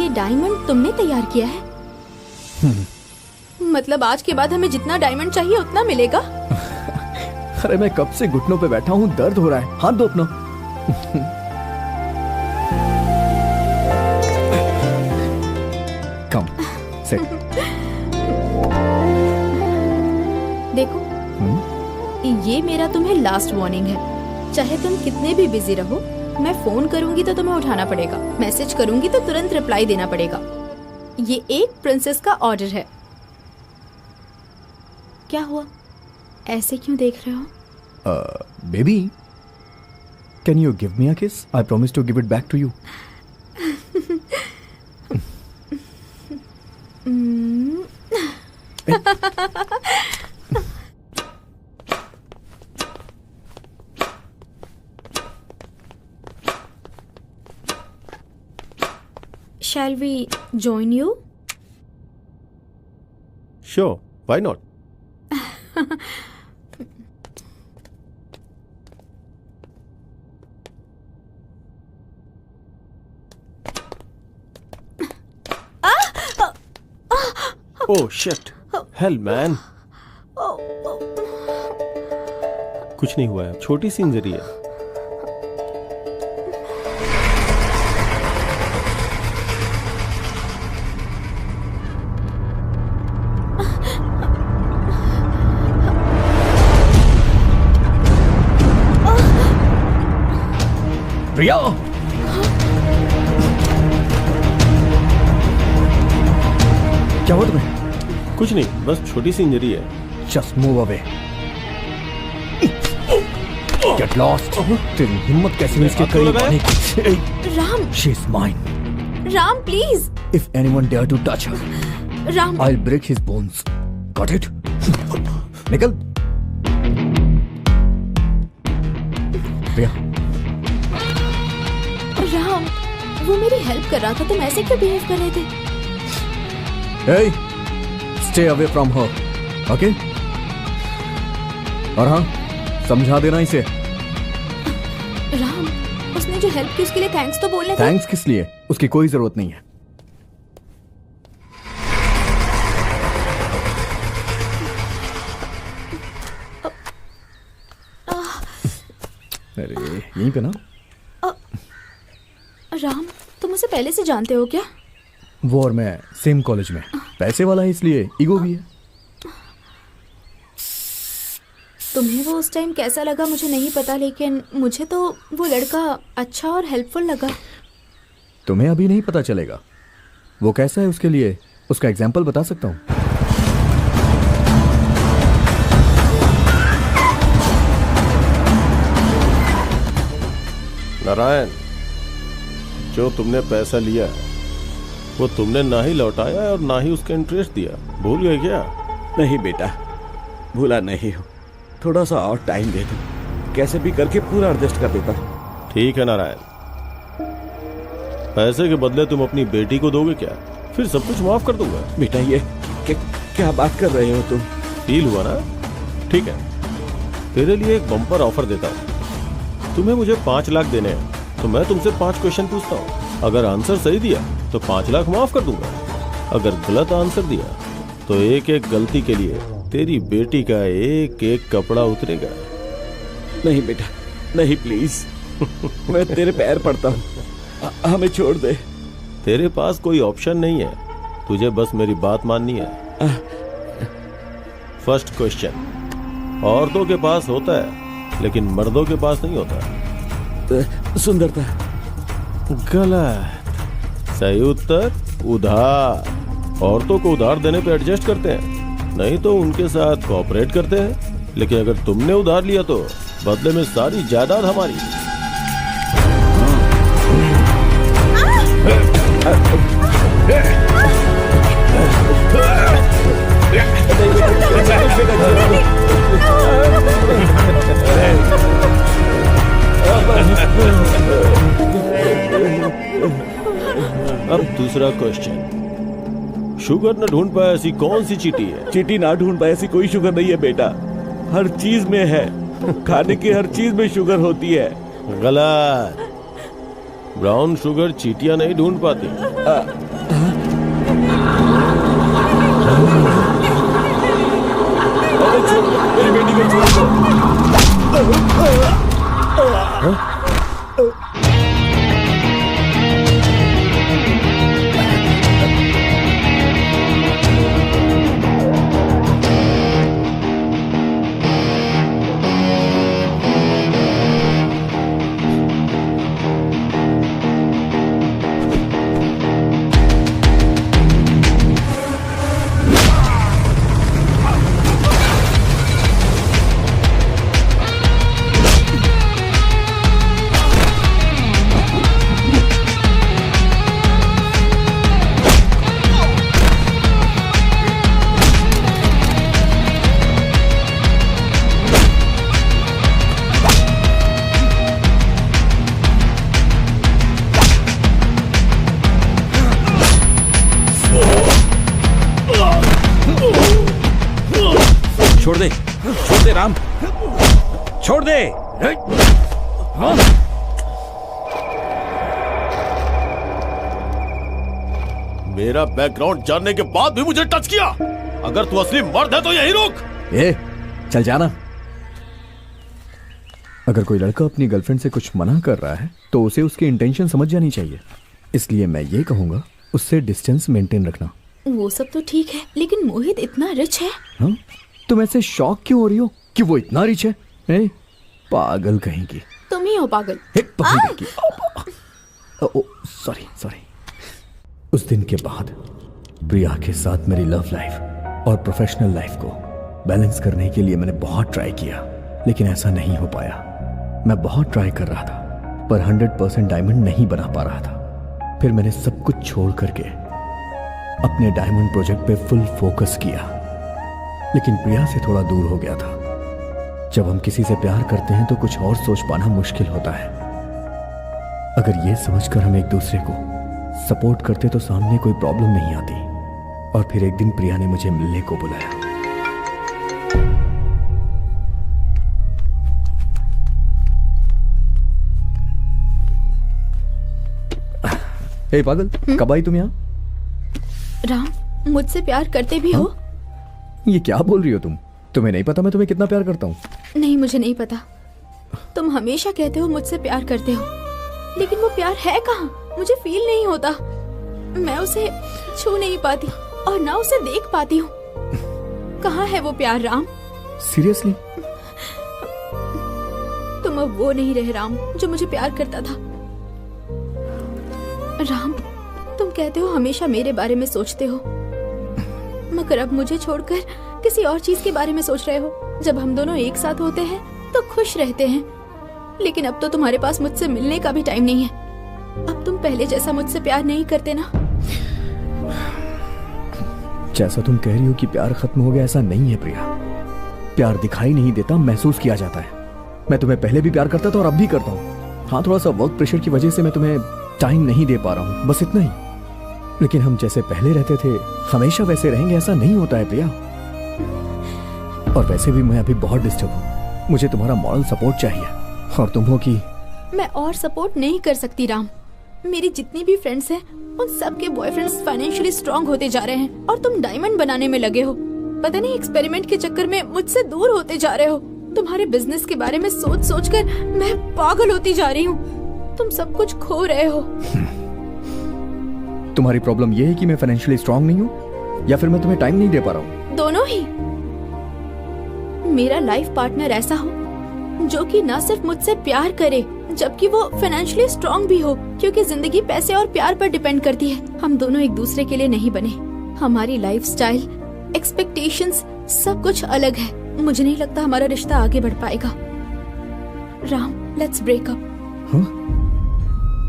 ये डायमंड तुमने तैयार किया है? मतलब आज के बाद हमें जितना डायमंड चाहिए उतना मिलेगा? अरे मैं कब से घुटनों पे बैठा हूँ, दर्द हो रहा है। हाथ दो अपना। कम से देखो, ये मेरा तुम्हें लास्ट वार्निंग है। चाहे तुम कितने भी बिजी रहो, मैं फोन करूंगी तो तुम्हें उठाना पड़ेगा, मैसेज करूंगी तो तुरंत रिप्लाई देना पड़ेगा। ये एक प्रिंसेस का ऑर्डर है। क्या हुआ, ऐसे क्यों देख रहे हो? Baby, can you give me a kiss? I promise to give it back to you. Shall we join you? Sure, why not? Oh shit! Hell man! कुछ नहीं हुआ है, छोटी सी इंजरी है। प्रिया, क्या हुआ तुम्हें? कुछ नहीं, बस छोटी सी इंजरी है। Just move away. Get lost. तेरी हिम्मत कैसे हुई इसके करीब आने की? Ram, She's mine. Ram please. If anyone dare to touch her, Ram, I'll break his bones. Got it? निकल। प्रिया, राम, वो मेरी हेल्प कर रहा था, तुम ऐसे क्यों बिहेव कर रहे थे? hey, stay away from her. Okay? और हाँ, समझा देना इसे। राम, उसने जो हेल्प की उसके लिए थैंक्स तो बोलने थे। थैंक्स किस लिए? उसकी कोई जरूरत नहीं है। अरे यहीं पे ना। राम, तुम उसे पहले से जानते हो क्या? वो और मैं सेम कॉलेज में। पैसे वाला है इसलिए ईगो भी है। तुम्हें वो उस टाइम कैसा लगा मुझे नहीं पता, लेकिन मुझे तो वो लड़का अच्छा और हेल्पफुल लगा। तुम्हें अभी नहीं पता चलेगा वो कैसा है। उसके लिए उसका एग्जाम्पल बता सकता हूँ। नारायण, जो तुमने पैसा लिया वो तुमने ना ही लौटाया और ना ही उसका इंटरेस्ट दिया। भूल गए क्या? नहीं बेटा, भूला नहीं हूँ। थोड़ा सा और टाइम दे दो, कैसे भी करके पूरा एडजस्ट कर देता हूँ। ठीक है नारायण, पैसे के बदले तुम अपनी बेटी को दोगे क्या? फिर सब कुछ माफ कर दूंगा। बेटा ये क्या बात कर रहे हो तुम? फील हुआ ना? ठीक है, तेरे लिए एक बम्पर ऑफर देता हूँ। तुम्हें मुझे 5 लाख देने हैं तो मैं तुमसे 5 क्वेश्चन पूछता हूँ। अगर आंसर सही दिया तो 5 लाख माफ कर दूंगा। अगर गलत आंसर दिया तो एक एक गलती के लिए तेरी बेटी का एक एक कपड़ा उतरेगा। नहीं बेटा, नहीं प्लीज। मैं तेरे पैर पड़ता हूँ, हमें छोड़ दे। तेरे पास कोई ऑप्शन नहीं है, तुझे बस मेरी बात माननी है। फर्स्ट क्वेश्चन, औरतों के पास होता है लेकिन मर्दों के पास नहीं होता। सुंदरता। गलत। सही उत्तर उधार। औरतों को उधार देने पे एडजस्ट करते हैं, नहीं तो उनके साथ कोऑपरेट करते हैं। लेकिन अगर तुमने उधार लिया तो बदले में सारी जायदाद हमारी। अब दूसरा क्वेश्चन, शुगर न ढूंढ पाए ऐसी कौन सी चीटी है? चीटी ना ढूंढ पाए ऐसी कोई शुगर नहीं है बेटा, हर चीज में है। खाने की हर चीज में शुगर होती है। गलत। ब्राउन शुगर चीटियां नहीं ढूंढ पाती। मेरी बेटी को छोड़ दो। छोड़ दे राम, छोड़ दे। हाँ? मेरा बैकग्राउंड जानने के बाद भी मुझे टच किया। अगर तू असली मर्द है तो यही रुक। ए, चल जाना। अगर कोई लड़का अपनी गर्लफ्रेंड से कुछ मना कर रहा है तो उसे उसकी इंटेंशन समझ जानी चाहिए। इसलिए मैं ये कहूंगा उससे डिस्टेंस मेंटेन रखना। वो सब तो ठीक है, लेकिन मोहित इतना रिच है। हाँ? तुम ऐसे शॉक क्यों हो रही हो कि वो इतना रिच है? ए, पागल कहेंगी। तुम ही हो पागल। सॉरी। उस दिन के बाद प्रिया के साथ मेरी लव लाइफ और प्रोफेशनल लाइफ को बैलेंस करने के लिए मैंने बहुत ट्राई किया, लेकिन ऐसा नहीं हो पाया। मैं बहुत ट्राई कर रहा था पर 100% डायमंड नहीं बना पा रहा था। फिर मैंने सब कुछ छोड़ करके अपने डायमंड प्रोजेक्ट पे फुल फोकस किया, लेकिन प्रिया से थोड़ा दूर हो गया था। जब हम किसी से प्यार करते हैं तो कुछ और सोच पाना मुश्किल होता है। अगर ये समझकर हम एक दूसरे को सपोर्ट करते तो सामने कोई प्रॉब्लम नहीं आती। और फिर एक दिन प्रिया ने मुझे मिलने को बुलाया। हे पागल, कब आई तुम यहाँ? राम, मुझसे प्यार करते भी हो? ये क्या बोल रही हो तुम? तुम्हें नहीं पता मैं तुम्हें कितना प्यार करता हूँ? नहीं, मुझे नहीं पता। तुम हमेशा कहते हो मुझसे प्यार करते हो, लेकिन वो प्यार है कहाँ? मुझे फील नहीं होता। मैं उसे छू नहीं पाती और ना उसे देख पाती हूँ। कहाँ है वो प्यार राम? सीरियसली? तुम अब वो नहीं रहे राम जो मुझे प्यार करता था। राम, तुम कहते हो हमेशा मेरे बारे में सोचते हो, मगर अब मुझे छोड़कर किसी और चीज के बारे में सोच रहे हो। जब हम दोनों एक साथ होते हैं तो खुश रहते हैं, लेकिन अब तो तुम्हारे पास मुझसे मिलने का भी टाइम नहीं है। अब तुम पहले जैसा मुझसे प्यार नहीं करते ना। जैसा तुम कह रही हो कि प्यार खत्म हो गया, ऐसा नहीं है प्रिया। प्यार दिखाई नहीं देता, महसूस किया जाता है। मैं तुम्हें पहले भी प्यार करता था और अब भी करता हूँ। हाँ, थोड़ा सा वर्क प्रेशर की वजह से मैं तुम्हें टाइम नहीं दे पा रहा हूं, बस इतना ही। लेकिन हम जैसे पहले रहते थे हमेशा वैसे रहेंगे ऐसा नहीं होता है प्रिया। और वैसे भी मैं अभी बहुत डिस्टर्ब हूं, मुझे तुम्हारा मॉरल सपोर्ट चाहिए। और तुम हो कि मैं और सपोर्ट नहीं कर सकती राम। मेरी जितनी भी फ्रेंड्स हैं उन सब के बॉयफ्रेंड्स फाइनेंशियली स्ट्रांग होते जा रहे हैं और तुम डायमंड बनाने में लगे हो। पता नहीं एक्सपेरिमेंट के चक्कर में मुझसे दूर होते जा रहे हो। तुम्हारे बिजनेस के बारे में सोच सोच कर मैं पागल होती जा रही हूँ। तुम सब कुछ खो रहे हो। तुम्हारी प्रॉब्लम ये है कि मैं फाइनेंशियली स्ट्रांग नहीं हूँ या फिर मैं तुम्हें टाइम नहीं दे पा रहा हूँ? दोनों ही। मेरा लाइफ पार्टनर ऐसा हो जो कि न सिर्फ मुझसे प्यार करे जबकि वो फाइनेंशियली स्ट्रांग भी हो, क्योंकि जिंदगी पैसे और प्यार पर डिपेंड करती है। हम दोनों एक दूसरे के लिए नहीं बने। हमारी लाइफस्टाइल, एक्सपेक्टेशंस सब कुछ अलग है। मुझे नहीं लगता हमारा रिश्ता आगे बढ़ पाएगा। Ram, let's break up.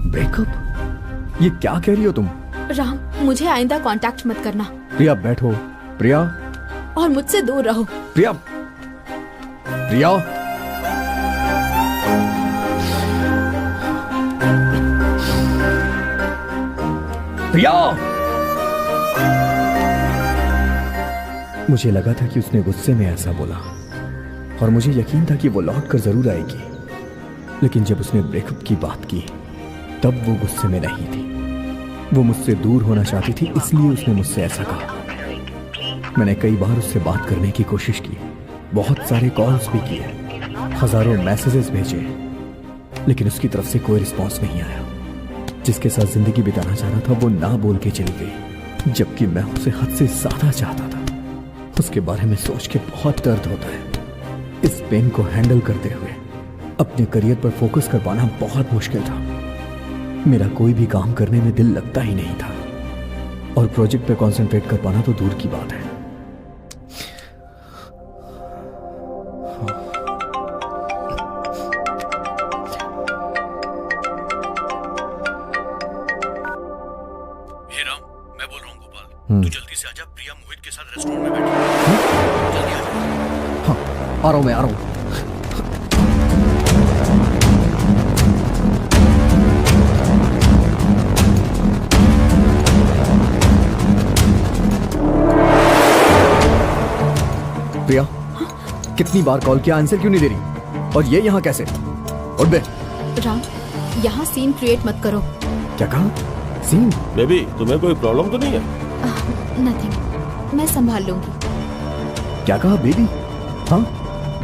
Breakup? ये क्या कह रही हो तुम? राम, मुझे आइंदा कांटेक्ट मत करना। प्रिया बैठो। प्रिया। और मुझसे दूर रहो। प्रिया। प्रिया। प्रिया। मुझे लगा था कि उसने गुस्से में ऐसा बोला और मुझे यकीन था कि वो लौट कर जरूर आएगी, लेकिन जब उसने ब्रेकअप की बात की तब वो गुस्से में नहीं थी। वो मुझसे दूर होना चाहती थी, इसलिए उसने मुझसे ऐसा कहा। मैंने कई बार उससे बात करने की कोशिश की, बहुत सारे कॉल्स भी किए, हजारों मैसेजेस भेजे, लेकिन उसकी तरफ से कोई रिस्पॉन्स नहीं आया। जिसके साथ जिंदगी बिताना चाह रहा था वो ना बोल के चली गई, जबकि मैं उसे हद से ज्यादा चाहता था। उसके बारे में सोच के बहुत दर्द होता है। इस पेन को हैंडल करते हुए अपने करियर पर फोकस कर पाना बहुत मुश्किल था। मेरा कोई भी काम करने में दिल लगता ही नहीं था और प्रोजेक्ट पे कंसंट्रेट कर पाना तो दूर की बात है। तू जल्दी से आजा, प्रिया मोहित के साथ रेस्टोरेंट में बैठी है। जल्दी आजा। हाँ, आ रहा हूं, मैं आ रहा हूं। प्रिया, कितनी बार कॉल किया, आंसर क्यों नहीं दे रही? और ये यहाँ कैसे? उठ बे। राम, यहाँ सीन क्रिएट मत करो। क्या कहा? सीन? बेबी, तुम्हें कोई प्रॉब्लम तो नहीं है? नथिंग, मैं संभाल लूंगी। क्या कहा बेबी? हाँ,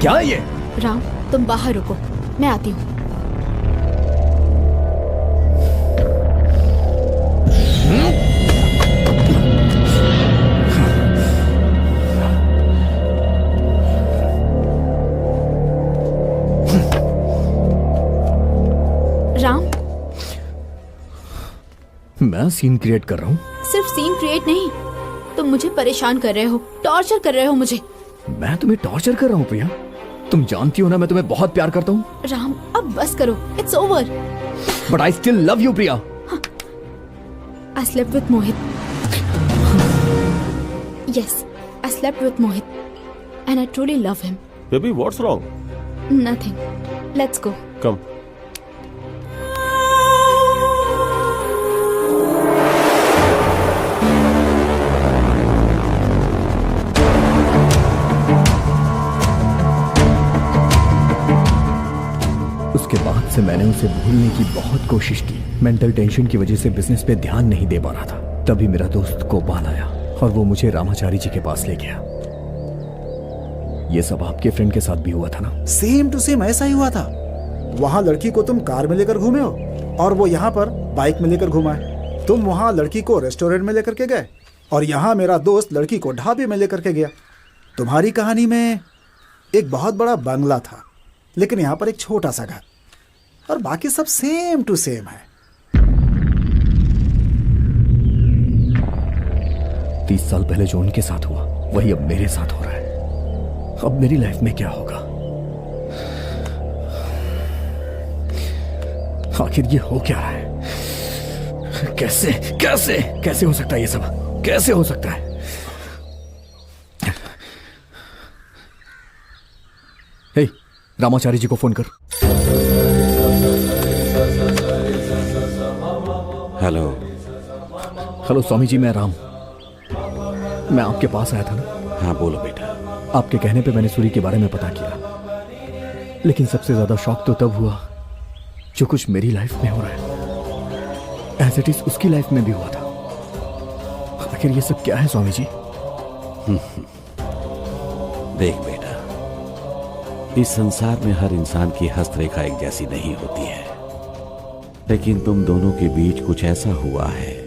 क्या है ये? राम, तुम बाहर रुको, मैं आती हूँ। राम, मैं सीन क्रिएट कर रहा हूँ? सिर्फ सीन क्रिएट नहीं, तुम मुझे परेशान कर रहे हो, टॉर्चर कर रहे हो मुझे। मैं तुम्हें टॉर्चर कर रहा हूँ प्रिया? तुम जानती हो ना मैं तुम्हें बहुत प्यार करता हूँ। राम, अब बस करो, it's over. But I still love you Priya. I slept with Mohit. Yes, I slept with Mohit, and I truly love him. Baby, what's wrong? Nothing. Let's go. Come. उसके बाद से मैंने उसे भूलने की बहुत कोशिश की। मेंटल टेंशन की वजह से बिजनेस पे ध्यान नहीं दे पा रहा था। तभी मेरा दोस्त गोपाल आया और वो मुझे रामाचारी जी के पास ले गया। ये सब आपके फ्रेंड के साथ भी हुआ था ना? सेम टू सेम ऐसा ही हुआ था। वहाँ लड़की को तुम कार में लेकर घूमे हो और वो यहाँ पर बाइक में लेकर घुमा है। तुम वहाँ लड़की को रेस्टोरेंट में लेकर के गए और यहाँ मेरा दोस्त लड़की को ढाबे में लेकर के गया। तुम्हारी कहानी में एक बहुत बड़ा बंगला था, लेकिन यहाँ पर एक छोटा सा घर, और बाकी सब सेम टू सेम है। 30 साल पहले जो उनके साथ हुआ वही अब मेरे साथ हो रहा है। अब मेरी लाइफ में क्या होगा? आखिर ये हो क्या रहा है? कैसे कैसे कैसे हो सकता है ये सब? कैसे हो सकता है? हे, रामाचारी जी को फोन कर। हेलो। हेलो स्वामी जी, मैं राम। मैं आपके पास आया था ना। हाँ बोलो बेटा। आपके कहने पे मैंने सूरी के बारे में पता किया, लेकिन सबसे ज्यादा शौक तो तब हुआ जो कुछ मेरी लाइफ में हो रहा है एज इट इज उसकी लाइफ में भी हुआ था। आखिर ये सब क्या है स्वामी जी? देख बेटा, इस संसार में हर इंसान की हस्तरेखा एक जैसी नहीं होती है, लेकिन तुम दोनों के बीच कुछ ऐसा हुआ है।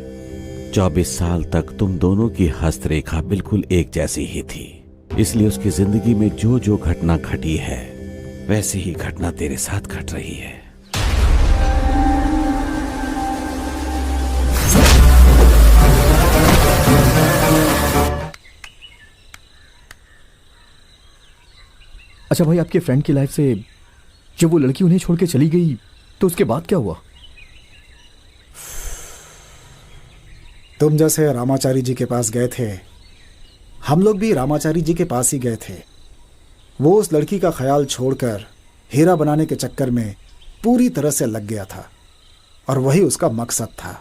24 साल तक तुम दोनों की हस्तरेखा बिल्कुल एक जैसी ही थी, इसलिए उसकी जिंदगी में जो जो घटना घटी है वैसी ही घटना तेरे साथ घट रही है। अच्छा भाई, आपके फ्रेंड की लाइफ से जब वो लड़की उन्हें छोड़ के चली गई तो उसके बाद क्या हुआ? तुम जैसे रामाचारी जी के पास गए थे, हम लोग भी रामाचारी जी के पास ही गए थे। वो उस लड़की का ख्याल छोड़कर हीरा बनाने के चक्कर में पूरी तरह से लग गया था और वही उसका मकसद था।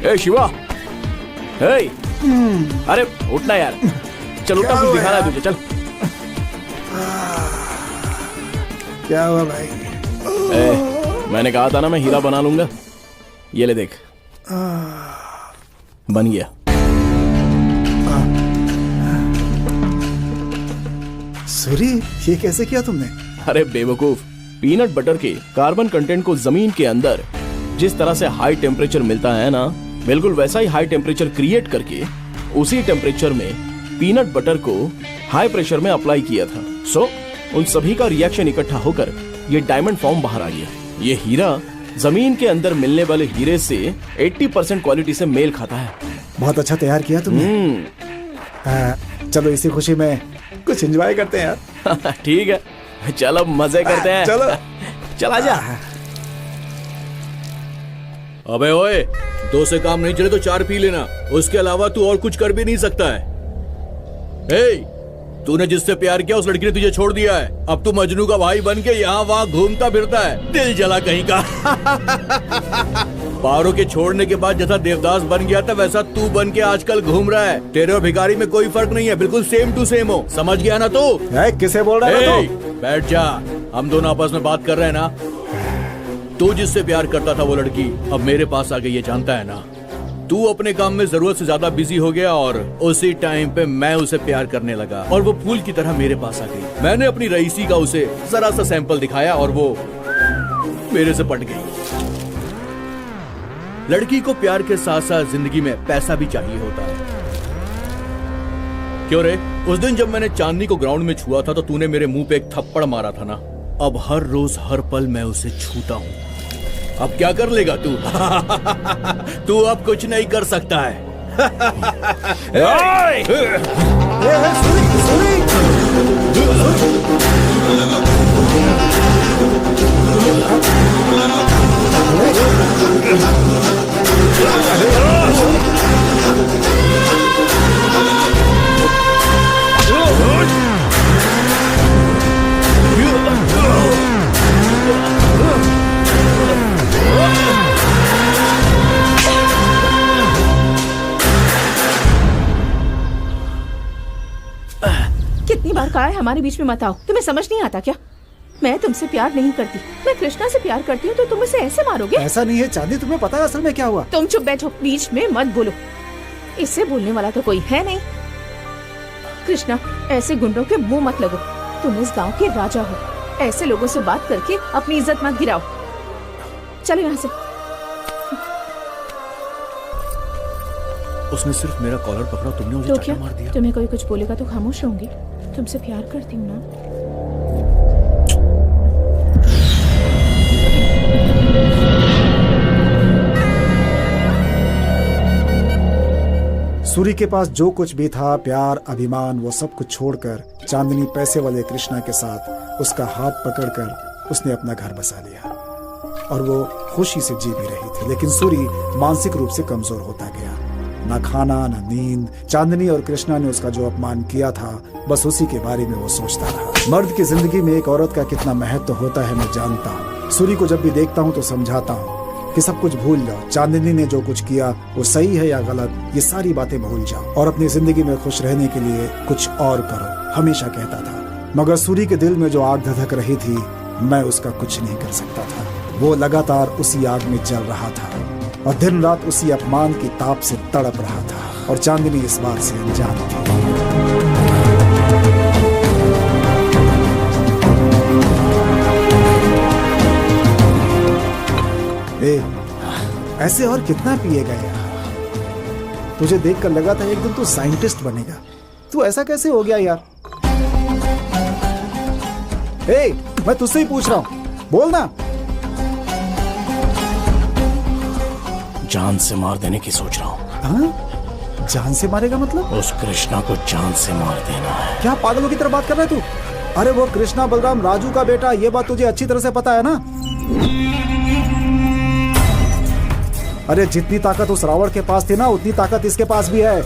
ए शिवा, हे, अरे उठना यार, चल उठना, कुछ दिखाना है तुझे, चल। क्या हुआ भाई? मैंने कहा था ना मैं हीरा बना लूंगा। ये ले देख, बन गया। सूरी, ये कैसे किया तुमने? अरे बेवकूफ, पीनट बटर के कार्बन कंटेंट को जमीन के अंदर जिस तरह से हाई टेम्परेचर मिलता है ना, बिल्कुल वैसा ही हाई टेम्परेचर क्रिएट करके उसी टेम्परेचर में पीनट बटर को हाई प्रेशर में अप्लाई किया था। सो उन सभी का रिएक्शन इकट्ठा होकर ये डायमंड फॉर्म बाहर आ गया। ये हीरा जमीन के अंदर मिलने वाले हीरे से 80% क्वालिटी से मेल खाता है। बहुत अच्छा तैयार किया तुमने। चलो इसी खुशी में कुछ एंजॉय करते हैं यार। ठीक है, चलो मजे करते हैं। चलो चला जा। अबे ओए, 2 से काम नहीं चले तो 4 पी लेना, उसके अलावा तू और कुछ कर भी नहीं सकता है। तूने जिससे प्यार किया उस लड़की ने तुझे छोड़ दिया है। अब तू मजनू का भाई बन के यहाँ वहाँ घूमता फिरता है, दिल जला कहीं का। पारो के छोड़ने के बाद जैसा देवदास बन गया था वैसा तू बन के आजकल घूम रहा है। तेरे और भिखारी में कोई फर्क नहीं है, बिल्कुल सेम टू सेम हो। समझ गया ना तू? किसे बोल रहा है तू? बैठ जा, हम दोनों आपस में बात कर रहे हैं ना। तू जिससे प्यार करता था वो लड़की अब मेरे पास आ गई, ये जानता है ना। तू अपने काम में जरूरत से ज्यादा बिजी हो गया और उसी टाइम पे मैं उसे प्यार करने लगा और वो फूल की तरह मेरे पास आ गई। मैंने अपनी रईसी का उसे जरा सा सैंपल दिखाया और वो मेरे से पट गई। लड़की को प्यार के साथ साथ जिंदगी में पैसा भी चाहिए होता है। क्यों रे, उस दिन जब मैंने चांदनी को ग्राउंड में छुआ था तो तूने मेरे मुंह पे एक थप्पड़ मारा था ना। अब हर रोज हर पल मैं उसे छूता हूँ। अब क्या कर लेगा तू? तू अब कुछ नहीं कर सकता है। कितनी बार कहा है हमारे बीच में मत आओ, तुम्हें समझ नहीं आता क्या? मैं तुमसे प्यार नहीं करती, मैं कृष्णा से प्यार करती हूँ, तो तुम इसे ऐसे मारोगे? ऐसा नहीं है चांदी, तुम्हें पता है असल में क्या हुआ? तुम चुप बैठो, बीच में मत बोलो। इससे बोलने वाला तो कोई है नहीं। कृष्णा, ऐसे गुंडों के मुंह मत लगो। तुम इस गांव के राजा हो, ऐसे लोगों से बात करके अपनी इज्जत मत गिराओ। चलो यहाँ से। उसने सिर्फ मेरा कॉलर पकड़ा, तुमने उसे तो चाटा क्या, मार दिया। तुम्हें कोई कुछ बोलेगा तो खामोश रहूंगी। तुमसे प्यार करती हूँ ना। सूरी के पास जो कुछ भी था, प्यार, अभिमान, वो सब कुछ छोड़कर चांदनी पैसे वाले कृष्णा के साथ उसका हाथ पकड़कर उसने अपना घर बसा लिया और वो खुशी से जी भी रही थी। लेकिन सूरी मानसिक रूप से कमजोर होता गया। ना खाना, ना नींद। चांदनी और कृष्णा ने उसका जो अपमान किया था, बस उसी के बारे में वो सोचता रहा। मर्द की जिंदगी में एक औरत का कितना महत्व होता है मैं जानता हूँ। सूरी को जब भी देखता हूँ तो समझाता हूँ कि सब कुछ भूल जाओ। चांदनी ने जो कुछ किया वो सही है या गलत, ये सारी बातें भूल जाओ और अपनी जिंदगी में खुश रहने के लिए कुछ और करो, हमेशा कहता था। मगर सूरी के दिल में जो आग धधक रही थी, मैं उसका कुछ नहीं कर सकता था। वो लगातार उसी आग में जल रहा था और दिन रात उसी अपमान की ताप से तड़प रहा था और चांदनी इस बात से अनजान थी। ऐसे और कितना पिएगा यार? तुझे देखकर लगा था एक दिन तू साइंटिस्ट बनेगा। तू ऐसा कैसे हो गया यार? मैं तुझसे ही पूछ रहा हूँ, बोल ना। जान से मार देने की सोच रहा हूँ। जान से मारेगा मतलब? उस कृष्णा को जान से मार देना है। क्या पागलों की तरह बात कर रहा है तू? अरे वो कृष्णा बलराम राजू का बेटा, ये बात तुझे अच्छी तरह से पता है ना? अरे जितनी ताकत उस रावण के पास थी ना, उतनी ताकत इसके पास भी है।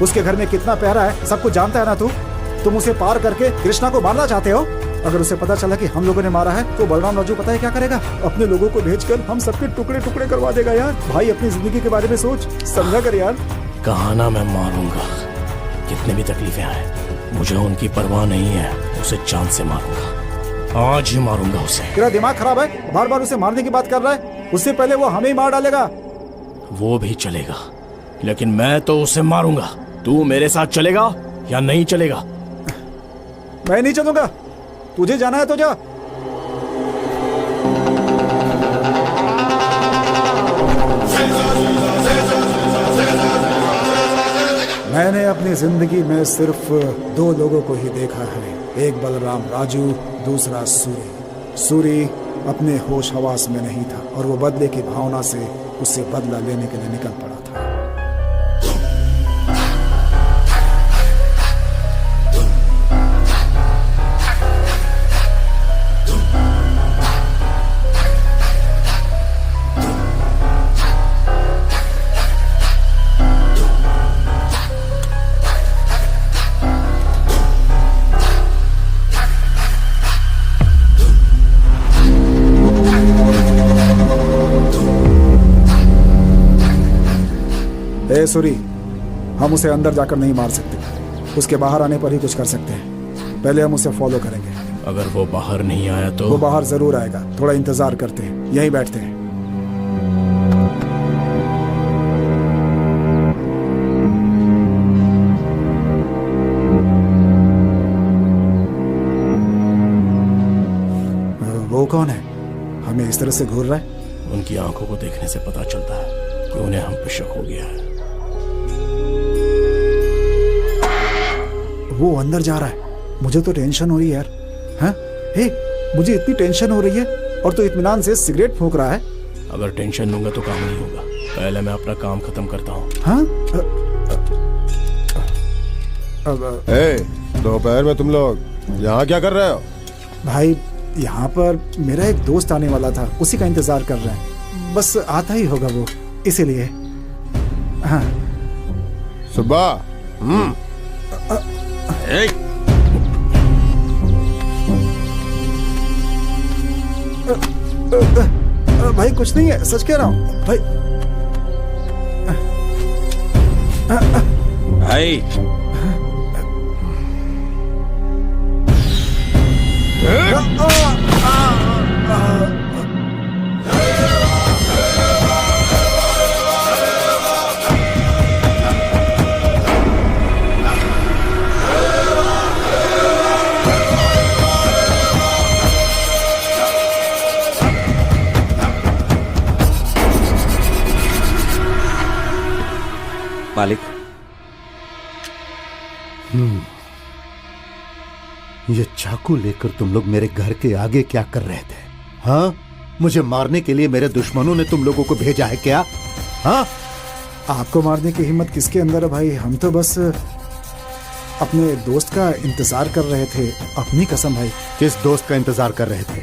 उसके घर में कितना पहरा है सब कुछ जानता है ना तू? तुम उसे पार करके कृष्णा को मारना चाहते हो। अगर उसे पता चला कि हम लोगों ने मारा है तो बलराम राजू पता है क्या करेगा? अपने लोगों को भेजकर हम सबके टुकड़े टुकड़े करवा देगा यार। भाई अपनी जिंदगी के बारे में सोच, समझा कर यार। कहा ना मैं मारूंगा, कितने भी तकलीफें आए मुझे उनकी परवाह नहीं है। उसे जान से मारूंगा, आज ही मारूंगा उसे। तेरा दिमाग खराब है? बार बार उसे मारने की बात कर रहा है। उससे पहले वो हमें ही मार डालेगा। वो भी चलेगा, लेकिन मैं तो उसे मारूंगा। तू मेरे साथ चलेगा या नहीं चलेगा? मैं नहीं चलूंगा। तुझे जाना है तो जा। मैंने अपनी जिंदगी में सिर्फ दो लोगों को ही देखा है, एक बलराम राजू, दूसरा सूरी। सूरी अपने होश हवास में नहीं था और वो बदले की भावना से उससे बदला लेने के लिए निकल पड़ा था। सूरी, हम उसे अंदर जाकर नहीं मार सकते। उसके बाहर आने पर ही कुछ कर सकते हैं। पहले हम उसे फॉलो करेंगे। अगर वो बाहर नहीं आया तो? वो बाहर जरूर आएगा। थोड़ा इंतजार करते हैं, यहीं बैठते हैं। वो कौन है? हमें इस तरह से घूर रहा है। उनकी आंखों को देखने से पता चलता है कि उन्हें हम पे शक हो गया है। वो अंदर जा रहा है। मुझे तो टेंशन हो रही है यार। हाँ? मुझे इतनी टेंशन हो रही है और तो इत्मीनान से सिगरेट फूंक रहा है। अगर टेंशन लूंगा तो काम नहीं होगा। पहले मैं अपना काम खत्म करता हूँ। हाँ? दोपहर में तुम लोग यहाँ क्या कर रहे हो? भाई यहाँ पर मेरा एक दोस्त आने वाला था, उसी का इंतजार कर रहे हैं। बस आता ही होगा वो, इसीलिए। हाँ। सुबह भाई कुछ नहीं है, सच कह रहा हूँ भाई। भाई मालिक। ये चाकू लेकर तुम लोग मेरे घर के आगे क्या कर रहे थे? हाँ, मुझे मारने के लिए मेरे दुश्मनों ने तुम लोगों को भेजा है क्या? हाँ, आपको मारने की हिम्मत किसके अंदर है भाई? हम तो बस अपने दोस्त का इंतजार कर रहे थे। अपनी कसम भाई। किस दोस्त का इंतजार कर रहे थे?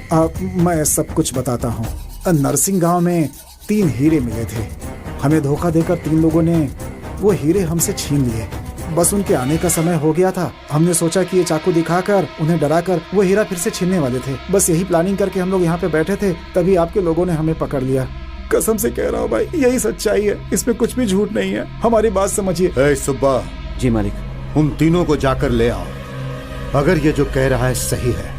मैं सब कुछ बताता हूँ। नरसिंह गांव में 3 हीरे मिले थे। हमें धोखा देकर 3 लोगों ने वो हीरे हमसे छीन लिए। बस उनके आने का समय हो गया था। हमने सोचा कि ये चाकू दिखाकर उन्हें डराकर वो हीरा फिर से छीनने वाले थे। बस यही प्लानिंग करके हम लोग यहाँ पे बैठे थे, तभी आपके लोगों ने हमें पकड़ लिया। कसम से कह रहा हूँ भाई, यही सच्चाई है, इसमें कुछ भी झूठ नहीं है। हमारी बात समझिए। सुब्बा। जी मालिक। उन तीनों को जाकर ले आओ। अगर ये जो कह रहा है सही है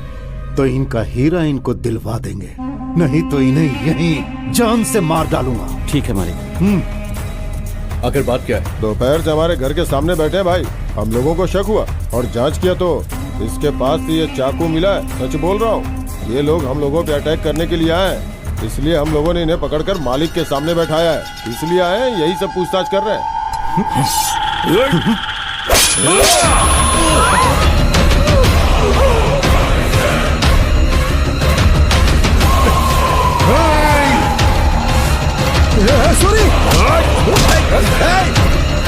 तो इनका हीरा इनको दिलवा देंगे, नहीं तो इन्हें यहीं जान से मार डालूंगा। ठीक है मालिक। आखिर बात क्या है? दोपहर से हमारे घर के सामने बैठे हैं भाई। हम लोगों को शक हुआ और जांच किया तो इसके पास से ये चाकू मिला है। सच बोल रहा हूँ, ये लोग हम लोगों पे अटैक करने के लिए आए हैं। इसलिए हम लोगों ने इन्हें पकड़कर मालिक के सामने बैठाया है। इसलिए आए हैं, यही सब पूछताछ कर रहे हैं।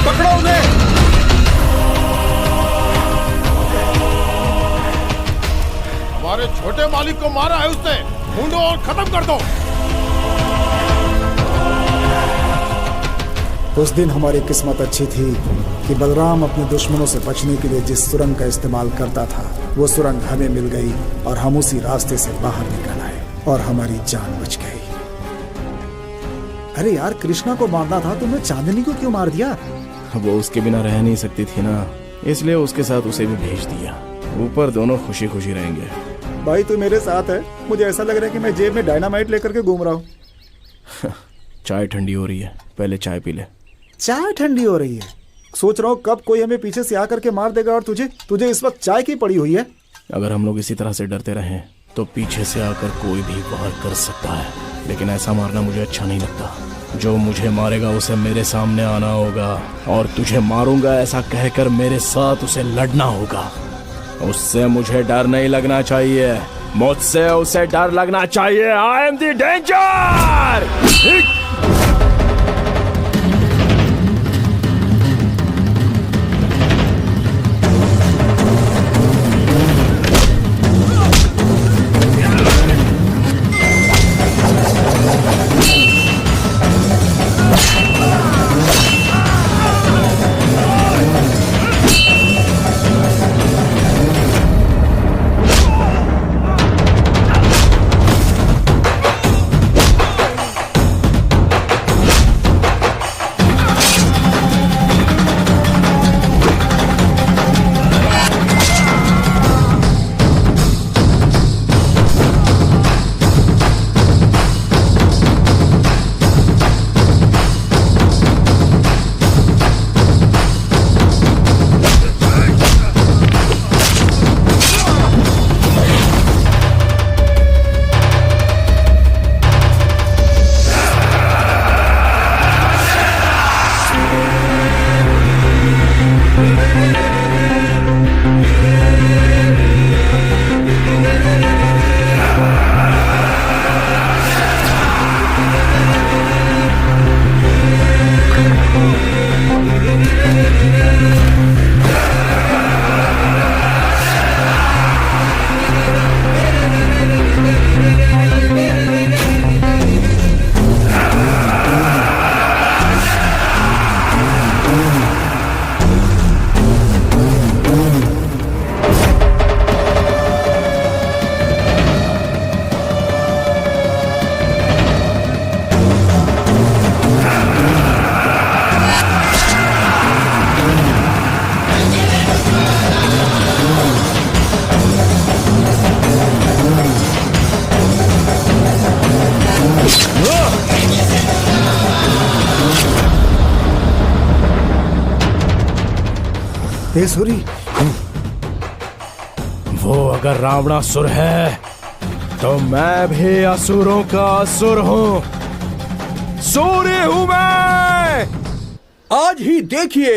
पकड़ो उन्हें। हमारे छोटे मालिक को मारा है उसने, ढूंढो और खत्म कर दो। उस दिन हमारी किस्मत अच्छी थी कि बलराम अपने दुश्मनों से बचने के लिए जिस सुरंग का इस्तेमाल करता था, वो सुरंग हमें मिल गई और हम उसी रास्ते से बाहर निकल आए और हमारी जान बच गई। अरे यार, कृष्णा को मारना था, तुमने चांदनी को क्यों मार दिया? वो उसके बिना रह नहीं सकती थी ना, इसलिए उसके साथ उसे भी भेज दिया। ऊपर दोनों खुशी खुशी रहेंगे। भाई तू मेरे साथ है, मुझे ऐसा लग रहा है कि मैं जेब में डायनामाइट लेकर के घूम रहा हूँ। चाय ठंडी हो रही है, पहले चाय पी ले। चाय ठंडी हो रही है? सोच रहा हूँ कब कोई हमें पीछे से आकर के मार देगा और तुझे इस वक्त चाय की पड़ी हुई है। अगर हम लोग इसी तरह से डरते रहें तो पीछे से आकर कोई भी वार कर सकता है, लेकिन ऐसा मारना मुझे अच्छा नहीं लगता। जो मुझे मारेगा उसे मेरे सामने आना होगा और तुझे मारूंगा ऐसा कहकर मेरे साथ उसे लड़ना होगा। उससे मुझे डर नहीं लगना चाहिए, मुझसे उसे डर लगना चाहिए। I am the danger. Hey Suri, वो अगर रावणासुर है तो मैं भी असुरों का असुर हूँ। सूर्य हूँ मैं। आज ही देखिए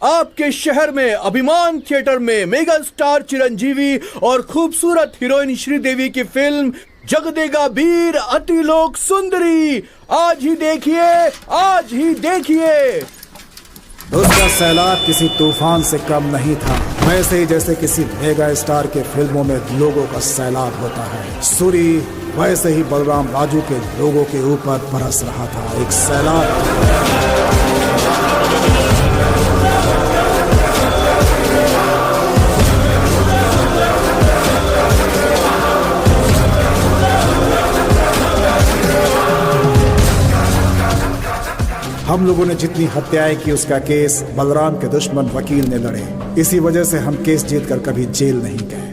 आपके शहर में अभिमान थिएटर में मेगा स्टार चिरंजीवी और खूबसूरत हीरोइन श्रीदेवी की फिल्म जगदेगा वीर अतिलोक सुंदरी। आज ही देखिए, आज ही देखिए। उसका सैलाब किसी तूफान से कम नहीं था, वैसे ही जैसे किसी मेगा स्टार के फिल्मों में लोगों का सैलाब होता है। सूरी वैसे ही बलराम राजू के लोगों के ऊपर बरस रहा था, एक सैलाब। हम लोगों ने जितनी हत्याएं की उसका केस बलराम के दुश्मन वकील ने लड़े। इसी वजह से हम केस जीतकर कभी जेल नहीं गए।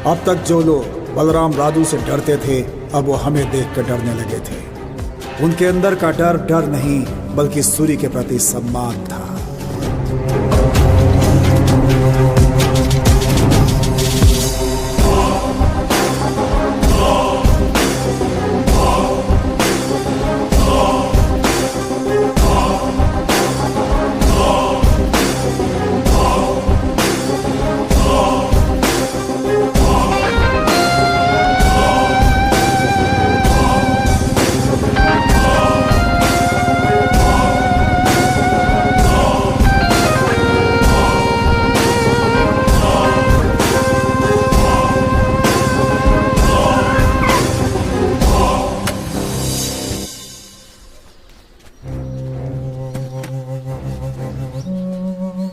अब तक जो लोग बलराम राजू से डरते थे, अब वो हमें देखकर डरने लगे थे। उनके अंदर का डर डर नहीं, बल्कि सूरी के प्रति सम्मान था।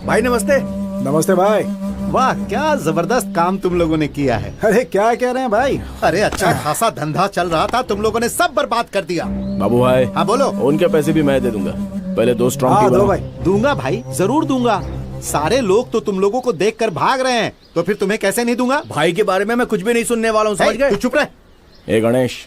भाई नमस्ते। नमस्ते भाई। वाह क्या जबरदस्त काम तुम लोगों ने किया है। अरे क्या कह रहे हैं भाई? अरे अच्छा खासा धंधा चल रहा था, तुम लोगों ने सब बर्बाद कर दिया। बाबू भाई। हाँ बोलो। उनके पैसे भी मैं दे दूंगा, पहले 2 स्ट्रॉन्ग टी दो भाई। दूंगा भाई, जरूर दूंगा। सारे लोग तो तुम लोगों को देखकर भाग रहे हैं, तो फिर तुम्हें कैसे नहीं दूंगा? भाई के बारे में मैं कुछ भी नहीं सुनने वाला हूँ, समझ गए? तू चुप रह। ए गणेश,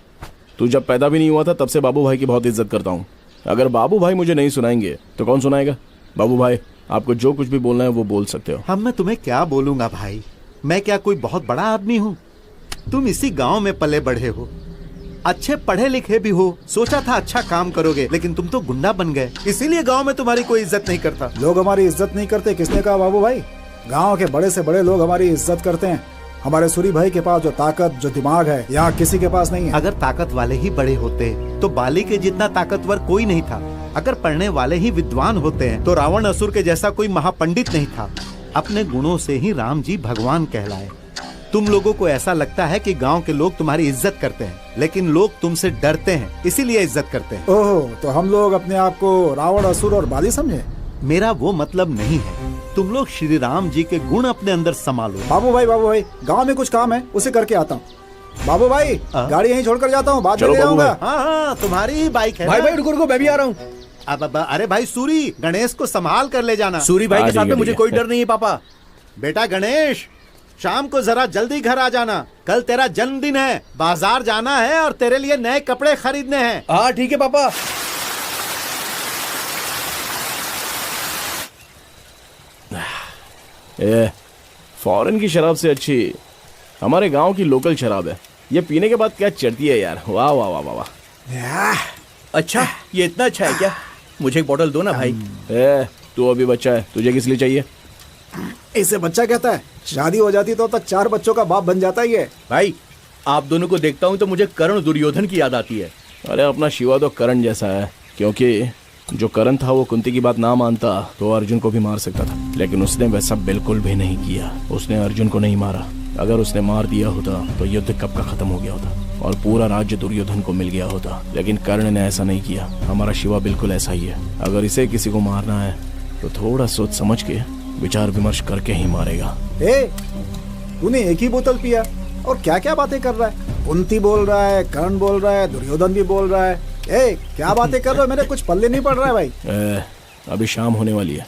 तू जब पैदा भी नहीं हुआ था तब से बाबू भाई की बहुत इज्जत करता हूँ। अगर बाबू भाई मुझे नहीं सुनाएंगे तो कौन सुनाएगा? बाबू भाई आपको जो कुछ भी बोलना है वो बोल सकते हो। हम मैं तुम्हें क्या बोलूंगा भाई, मैं क्या कोई बहुत बड़ा आदमी हूँ? तुम इसी गांव में पले बढ़े हो, अच्छे पढ़े लिखे भी हो, सोचा था अच्छा काम करोगे, लेकिन तुम तो गुंडा बन गए, इसीलिए गांव में तुम्हारी कोई इज्जत नहीं करता। लोग हमारी इज्जत नहीं करते, किसने कहा बाबू भाई? गांव के बड़े से बड़े लोग हमारी इज्जत करते हैं। हमारे सूरी भाई के पास जो ताकत, जो दिमाग है, यहाँ किसी के पास नहीं है। अगर ताकत वाले ही बड़े होते तो बाली के जितना ताकतवर कोई नहीं था। अगर पढ़ने वाले ही विद्वान होते हैं तो रावण असुर के जैसा कोई महापंडित नहीं था। अपने गुणों से ही राम जी भगवान कहलाए। तुम लोगों को ऐसा लगता है कि गांव के लोग तुम्हारी इज्जत करते हैं, लेकिन लोग तुमसे डरते हैं, इसीलिए इज्जत करते हैं। ओह, तो हम लोग अपने आप को रावण, असुर और बाली समझे? मेरा वो मतलब नहीं है। तुम लोग श्री राम जी के गुण अपने अंदर संभालो। बाबू भाई गांव में कुछ काम है, उसे करके आता हूँ। बाबू भाई गाड़ी यहीं छोड़कर जाता हूँ, बाद में ले जाऊंगा। हाँ तुम्हारी ही बाइक है। भाई रुको, मैं भी आ रहा हूँ। अब अरे भाई सूरी, गणेश को संभाल कर ले जाना। सूरी भाई के साथ में मुझे कोई डर नहीं है पापा। बेटा गणेश, शाम को जरा जल्दी घर आ जाना, कल तेरा जन्मदिन है, बाजार जाना है और तेरे लिए नए कपड़े खरीदने हैं। हाँ ठीक है पापा। फॉरेन की शराब से अच्छी हमारे गांव की लोकल शराब है। ये पीने के बाद क्या चढ़ती है यार, वाह वाह वाह वाह। अच्छा ये इतना अच्छा है क्या? मुझे एक बोतल दो ना भाई। तू अभी बच्चा है, तुझे किस लिए चाहिए? इसे बच्चा कहता है? शादी हो जाती तो तक 4 बच्चों का बाप बन जाता ही है। भाई आप दोनों को देखता हूँ तो मुझे कर्ण दुर्योधन की याद आती है। अरे अपना शिवा तो कर्ण जैसा है, क्योंकि जो कर्ण था वो कुंती की बात ना मानता तो अर्जुन को भी मार सकता था, लेकिन उसने वैसा बिल्कुल भी नहीं किया। उसने अर्जुन को नहीं मारा। अगर उसने मार दिया होता तो युद्ध कब का खत्म हो गया होता और पूरा राज्य दुर्योधन को मिल गया होता, लेकिन कर्ण ने ऐसा नहीं किया। हमारा शिवा बिल्कुल ऐसा ही है। अगर इसे किसी को मारना है तो थोड़ा सोच समझ के, विचार विमर्श करके ही मारेगा। तूने एक ही बोतल पिया और क्या क्या बातें कर रहा है? कुंती बोल रहा है, कर्ण बोल रहा है, दुर्योधन भी बोल रहा है। क्या बातें कर रहे हो? मेरे कुछ पल्ले नहीं पड़ रहा है भाई। अभी शाम होने वाली है,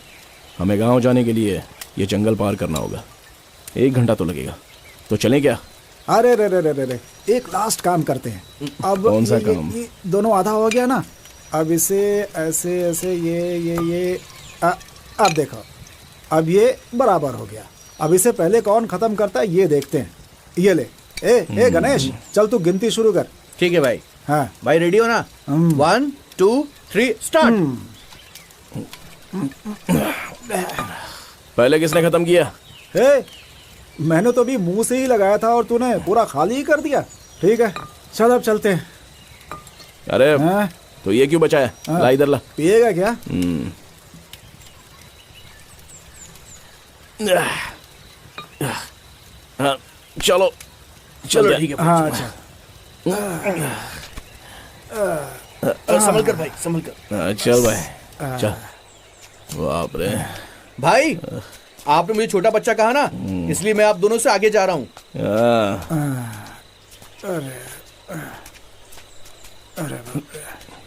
हमें गांव जाने के लिए ये जंगल पार करना होगा। 1 घंटा तो लगेगा, तो चलें क्या? अरे रे रे रे रे रे, एक लास्ट काम करते हैं। अब कौन सा ये काम? दोनों आधा हो गया ना, अब इसे ऐसे ऐसे ये अब देखो, अब ये बराबर हो गया। अब इसे पहले कौन खत्म करता है ये देखते हैं। ये ले, ए गणेश, चल तू गिनती शुरू कर। ठीक है भाई। हाँ भाई रेडी हो ना? 1 2 3 स्टार्ट। पहले किसने खत्म किया? मैंने तो भी मुंह से ही लगाया था और तूने पूरा खाली ही कर दिया। ठीक है, चल अब चलते हैं। अरे तो ये क्यों बचाया? ला इधर ला। पिएगा क्या? हाँ, चलो चलो ठीक है। हाँ अच्छा, संभल कर भाई, संभल कर। चल भाई चल। बाप रे भाई, आपने मुझे छोटा बच्चा कहा ना, इसलिए मैं आप दोनों से आगे जा रहा हूँ।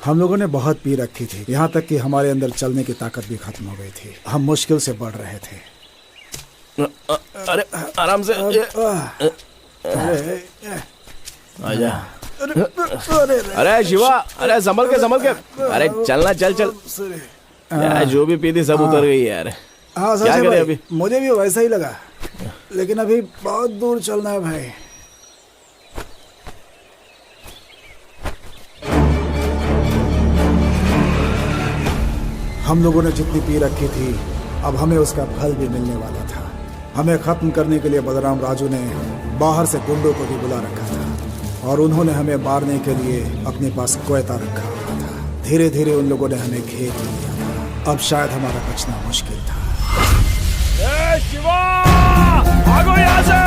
हम लोगों ने बहुत पी रखी थी, यहाँ तक कि हमारे अंदर चलने की ताकत भी खत्म हो गई थी। हम मुश्किल से बढ़ रहे थे। अरे आराम से आजा। अरे शिवा, अरे संभल के। अरे चलना, चल चल। यार जो भी पी थी सब उतर गई यार। हाँ सच है भाई, मुझे भी वैसा ही लगा, लेकिन अभी बहुत दूर चलना है भाई। हम लोगों ने जितनी पी रखी थी, अब हमें उसका फल भी मिलने वाला था। हमें खत्म करने के लिए बलराम राजू ने बाहर से गुंडों को भी बुला रखा था और उन्होंने हमें मारने के लिए अपने पास कोयता रखा हुआ था। धीरे धीरे उन लोगों ने हमें घेर लिया था। अब शायद हमारा बचना मुश्किल था। शिवा, भागो यहाँ से।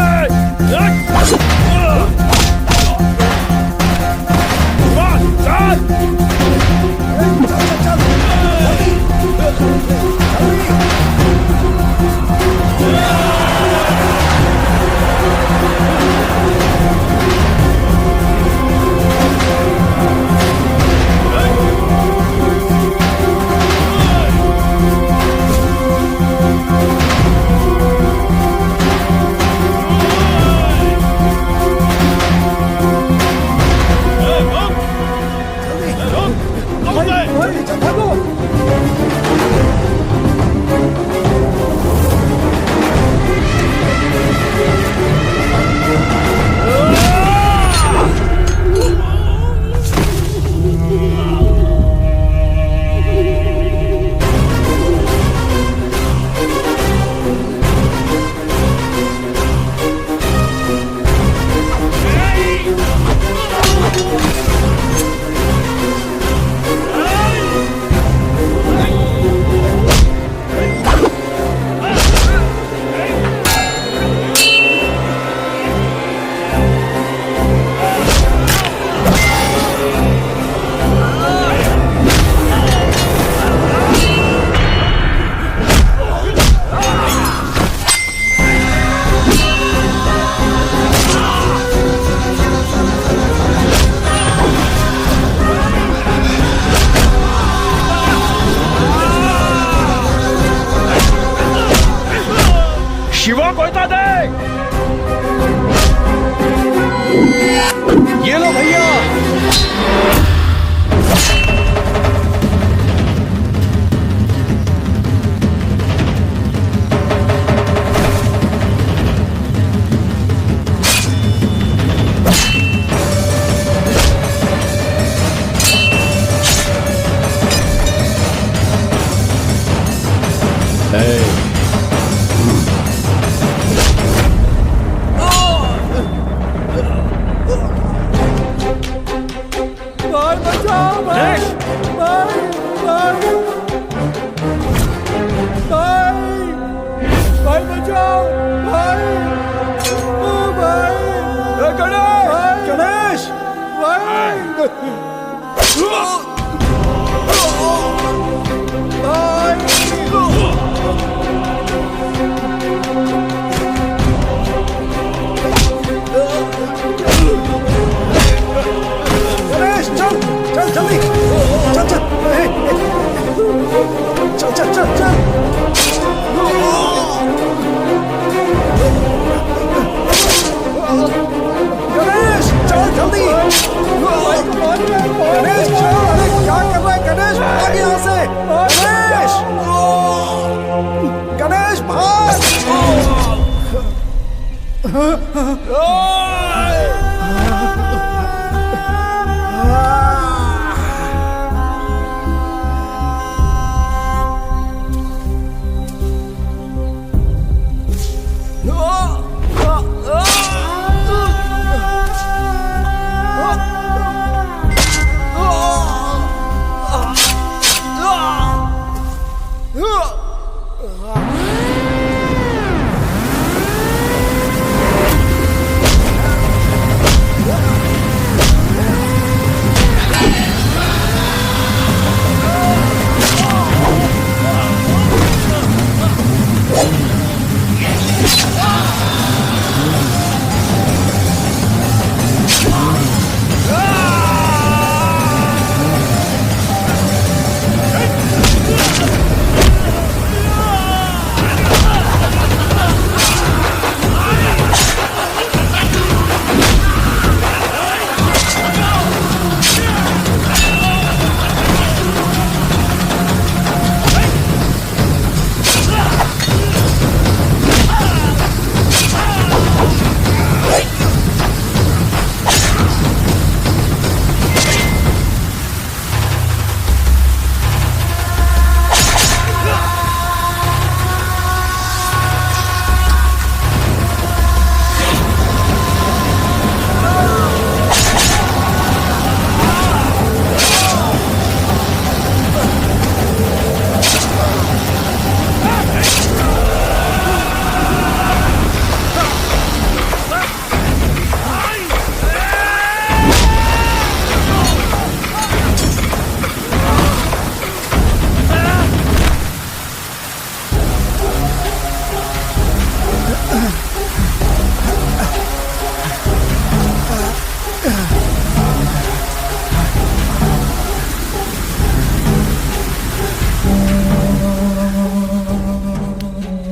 शिवा कोयता दे। ये लो भैया।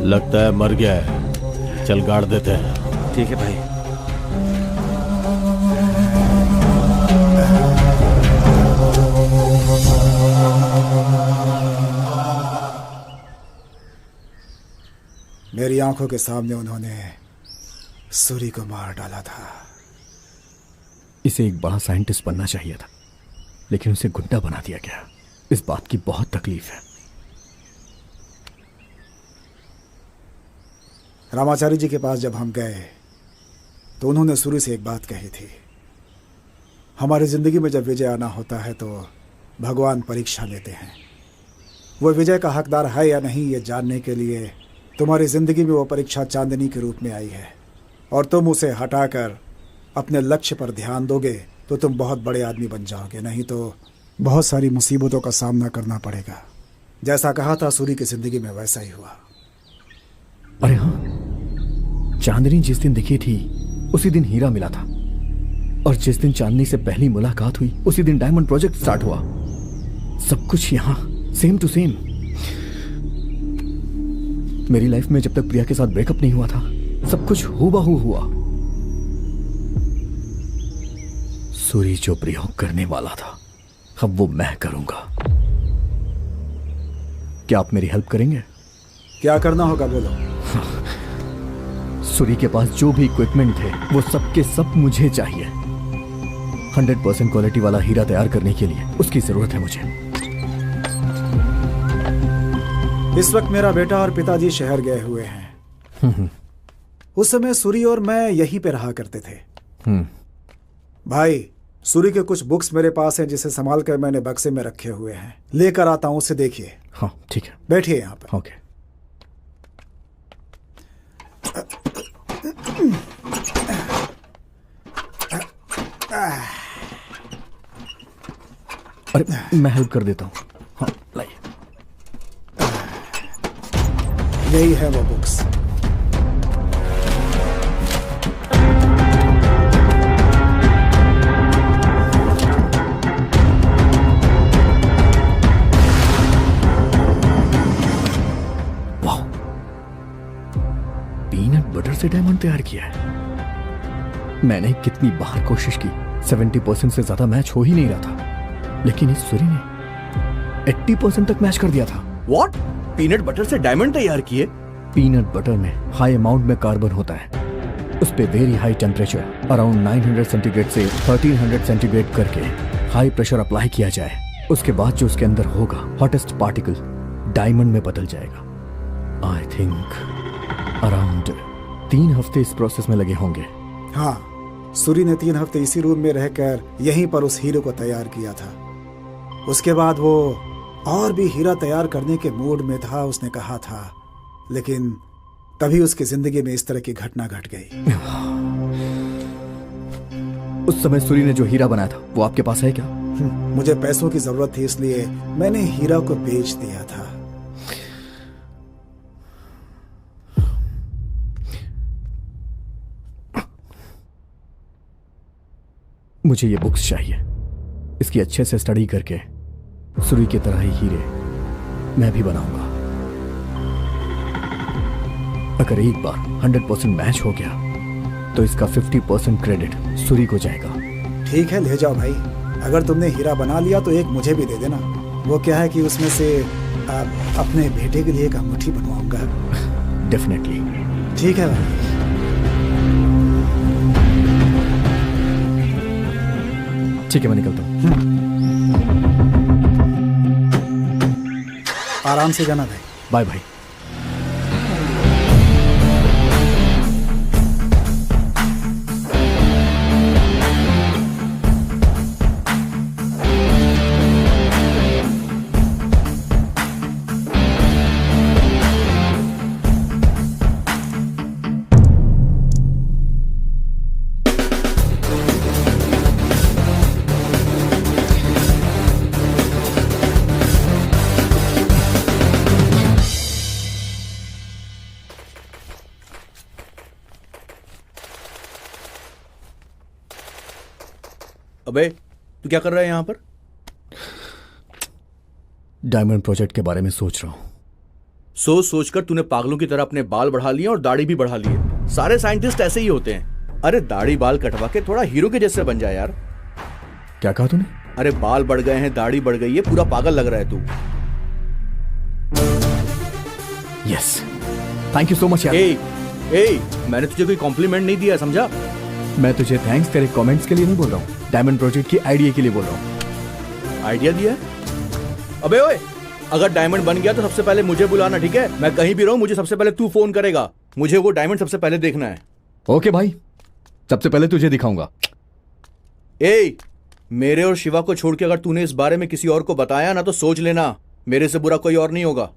लगता है मर गया है, चल गाड़ देते हैं। ठीक है भाई। मेरी आंखों के सामने उन्होंने सूरी को मार डाला था। इसे एक बड़ा साइंटिस्ट बनना चाहिए था, लेकिन उसे गुंडा बना दिया गया। इस बात की बहुत तकलीफ है। रामाचारी जी के पास जब हम गए तो उन्होंने सूरी से एक बात कही थी, हमारी जिंदगी में जब विजय आना होता है तो भगवान परीक्षा लेते हैं। वो विजय का हकदार है या नहीं ये जानने के लिए तुम्हारी जिंदगी में वो परीक्षा चांदनी के रूप में आई है, और तुम उसे हटाकर अपने लक्ष्य पर ध्यान दोगे तो तुम बहुत बड़े आदमी बन जाओगे, नहीं तो बहुत सारी मुसीबतों का सामना करना पड़ेगा। जैसा कहा था सूरी की जिंदगी में वैसा ही हुआ। अरे हाँ, चांदनी जिस दिन दिखी थी उसी दिन हीरा मिला था, और जिस दिन चांदनी से पहली मुलाकात हुई उसी दिन डायमंड प्रोजेक्ट स्टार्ट हुआ। सब कुछ यहाँ सेम टू सेम। मेरी लाइफ में जब तक प्रिया के साथ ब्रेकअप नहीं हुआ था सब कुछ हूबहू हुआ। सूरी जो प्रयोग करने वाला था अब वो मैं करूंगा। क्या आप मेरी हेल्प करेंगे? क्या करना होगा बोलो। सूरी के पास जो भी इक्विपमेंट थे वो सब के सब मुझे चाहिए। 100% क्वालिटी वाला हीरा तैयार करने के लिए उसकी जरूरत है मुझे। इस वक्त मेरा बेटा और पिताजी शहर गए हुए हैं। उस समय सूरी और मैं यहीं पे रहा करते थे। भाई, सूरी के कुछ बुक्स मेरे पास हैं जिसे संभाल कर मैंने बक्से में रखे हुए हैं, लेकर आता हूं, उसे देखिए। हाँ ठीक है, बैठिए यहाँ पर। ओके। अरे मैं हेल्प कर देता हूँ। हाँ लाइए। यही है वो बुक्स। वाह, पीनट बटर से डायमंड तैयार किया है। मैंने कितनी बार कोशिश की, 70% से ज्यादा मैच हो ही नहीं रहा था, लेकिन इस सूरी ने 80% तक मैच कर दिया था। व्हाट? पीनट बटर से डायमंड तैयार किए? पीनट बटर में हाई अमाउंट में कार्बन होता है, उस पे very high temperature around 900 centigrade से 1300 सेंटीग्रेड करके हाई प्रेशर अप्लाई किया जाए। उसके बाद जो उसके अंदर होगा हॉटेस्ट पार्टिकल डायमंड में बदल जाएगा। आई थिंक अराउंड 3 हफ्ते इस प्रोसेस में लगे होंगे। हाँ, सूरी ने 3 हफ्ते इसी रूम में रहकर यहीं पर उस हीरो को तैयार किया था। उसके बाद वो और भी हीरा तैयार करने के मूड में था, उसने कहा था, लेकिन तभी उसकी जिंदगी में इस तरह की घटना घट गई। उस समय सूरी ने जो हीरा बनाया था वो आपके पास है क्या? मुझे पैसों की जरूरत थी, इसलिए मैंने हीरा को बेच दिया था। मुझे ये बुक्स चाहिए। इसकी अच्छे से स्टडी करके सूरी की तरह ही हीरे मैं भी बनाऊंगा। अगर एक बार 100% मैच हो गया तो इसका 50% क्रेडिट सूरी को जाएगा। ठीक है, ले जाओ भाई। अगर तुमने हीरा बना लिया तो एक मुझे भी दे देना। वो क्या है कि उसमें से अपने बेटे के लिए एक अंगूठी बनवाऊंगा। डेफिनेटली। ठीक है भाई। ठीक है, मैं निकलता हूँ। आराम से जाना भाई। Bye bye. अबे तू क्या कर रहा है यहाँ पर? डायमंड प्रोजेक्ट के बारे में सोच रहा हूँ। सोच सोचकर तूने पागलों की तरह अपने बाल बढ़ा लिए और दाढ़ी भी बढ़ा ली है। सारे साइंटिस्ट ऐसे ही होते हैं। अरे दाढ़ी बाल कटवा के थोड़ा हीरो के जैसे बन जाए यार। क्या कहा तूने? अरे बाल बढ़ गए हैं, दाढ़ी बढ़ गई है, पूरा पागल लग रहा है तू। Yes, thank you so much यार। मैंने तुझे कोई कॉम्प्लीमेंट नहीं दिया, समझा? मैं तुझे थैंक्स तेरे कमेंट्स के लिए नहीं बोल रहा हूँ, डायमंड प्रोजेक्ट की आइडिया के लिए बोल रहा हूँ। आइडिया दिया? अबे ओए, अगर डायमंड बन गया तो सबसे पहले मुझे बुलाना, ठीक है? मैं कहीं भी रहूं, मुझे सबसे पहले तू फोन करेगा। मुझे वो डायमंड सबसे पहले देखना है। ओके भाई, सबसे पहले तुझे दिखाऊंगा। मेरे और शिवा को छोड़ के अगर तूने इस बारे में किसी और को बताया ना तो सोच लेना, मेरे से बुरा कोई और नहीं होगा।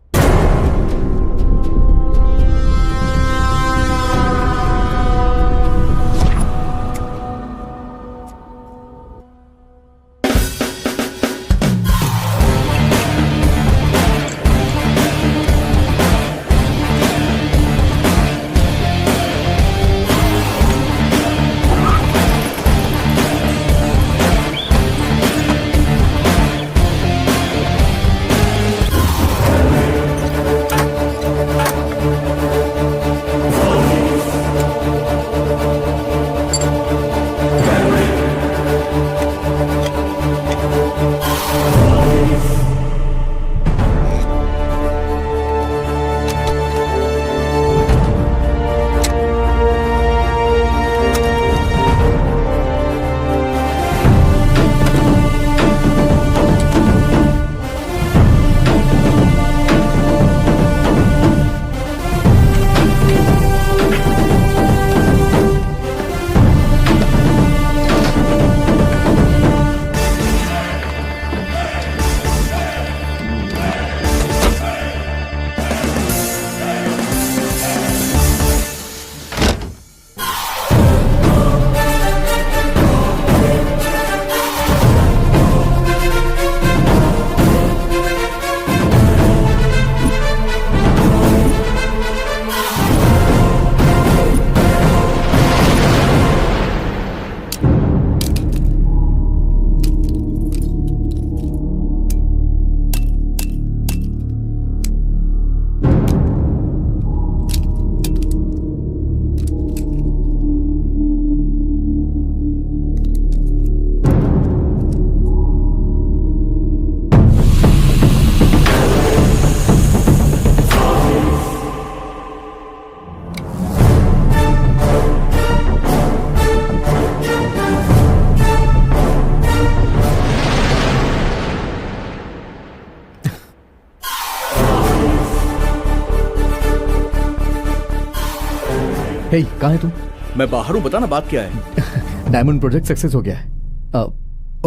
हे, कहाँ है तुम? मैं बाहर हूँ, बता ना बात क्या है। डायमंड प्रोजेक्ट सक्सेस हो गया है।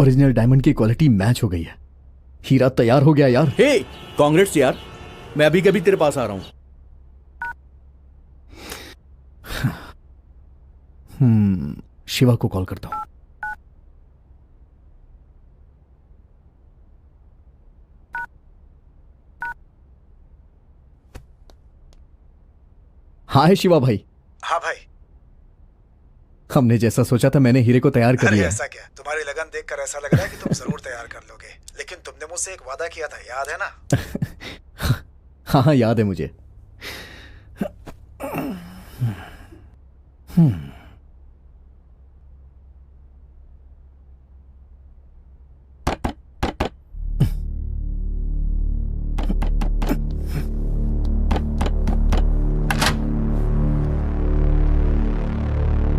ओरिजिनल डायमंड की क्वालिटी मैच हो गई है। हीरा तैयार हो गया यार। हे, कांग्रेट्स यार। मैं अभी कभी तेरे पास आ रहा हूँ। शिवा को कॉल करता हूँ। हाय शिवा भाई। हाँ भाई। हमने जैसा सोचा था मैंने हीरे को तैयार कर लिया। ऐसा क्या? तुम्हारी लगन देखकर ऐसा लग रहा है कि तुम जरूर तैयार कर लोगे। लेकिन तुमने मुझसे एक वादा किया था, याद है ना? हाँ याद है मुझे।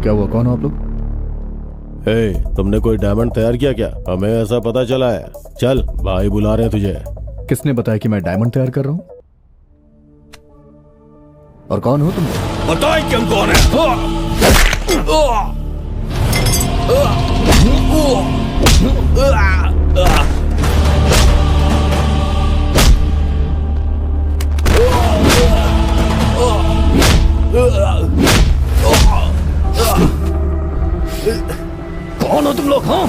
क्या हुआ, कौन हो आप लोग? तुमने कोई डायमंड तैयार किया क्या? हमें ऐसा पता चला है। चल, भाई बुला रहे हैं तुझे। किसने बताया कि मैं डायमंड तैयार कर रहा हूं? और कौन हो तुम? बताएं कि हम कौन है। कौन हो तुम लोग? हाँ,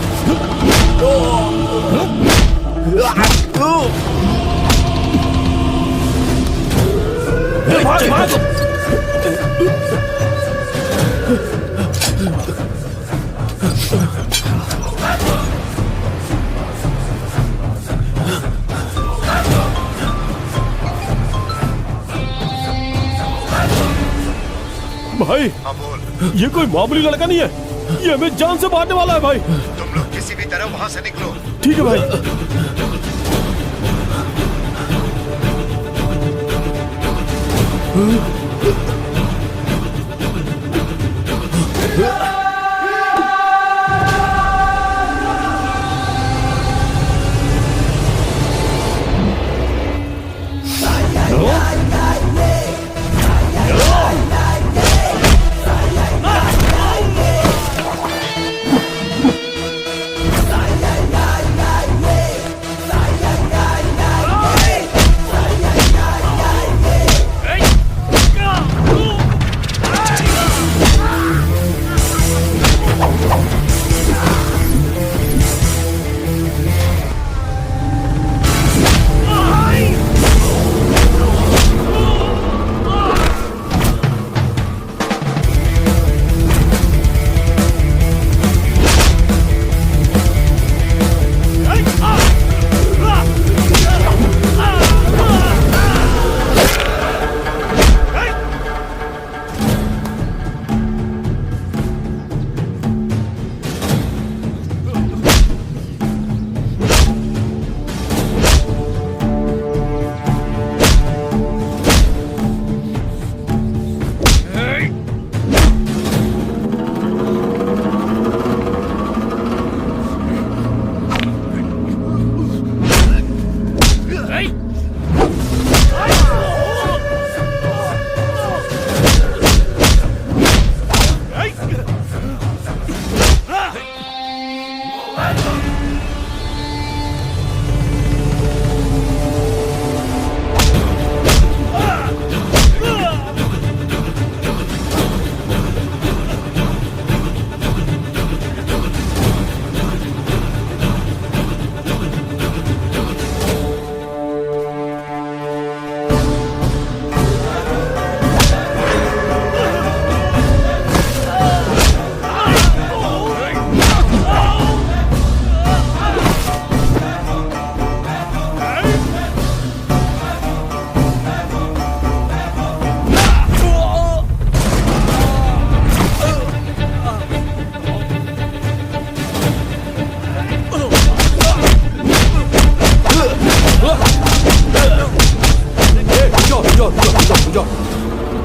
भाई ये कोई मामूली लड़का नहीं है, ये हमें जान से मारने वाला है भाई। तुम लोग किसी भी तरह वहां से निकलो। ठीक है भाई।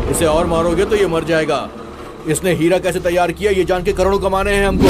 इसे और मारोगे तो ये मर जाएगा। इसने हीरा कैसे तैयार किया ये जान के करोड़ों कमाने हैं हमको।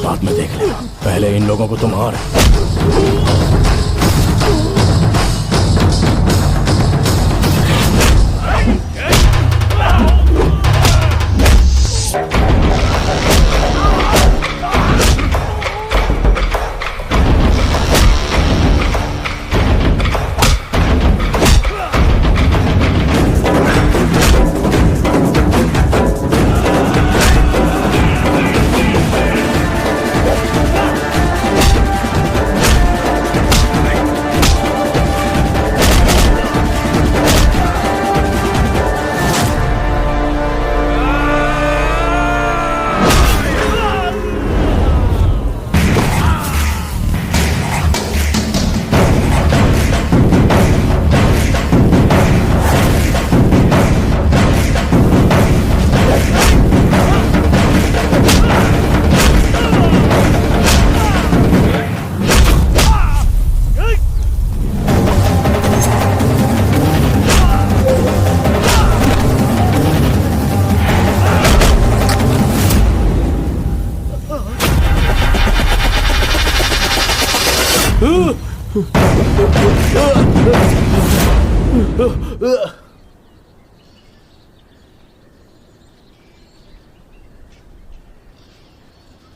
बाद में देख लेगा, पहले इन लोगों को तो मार।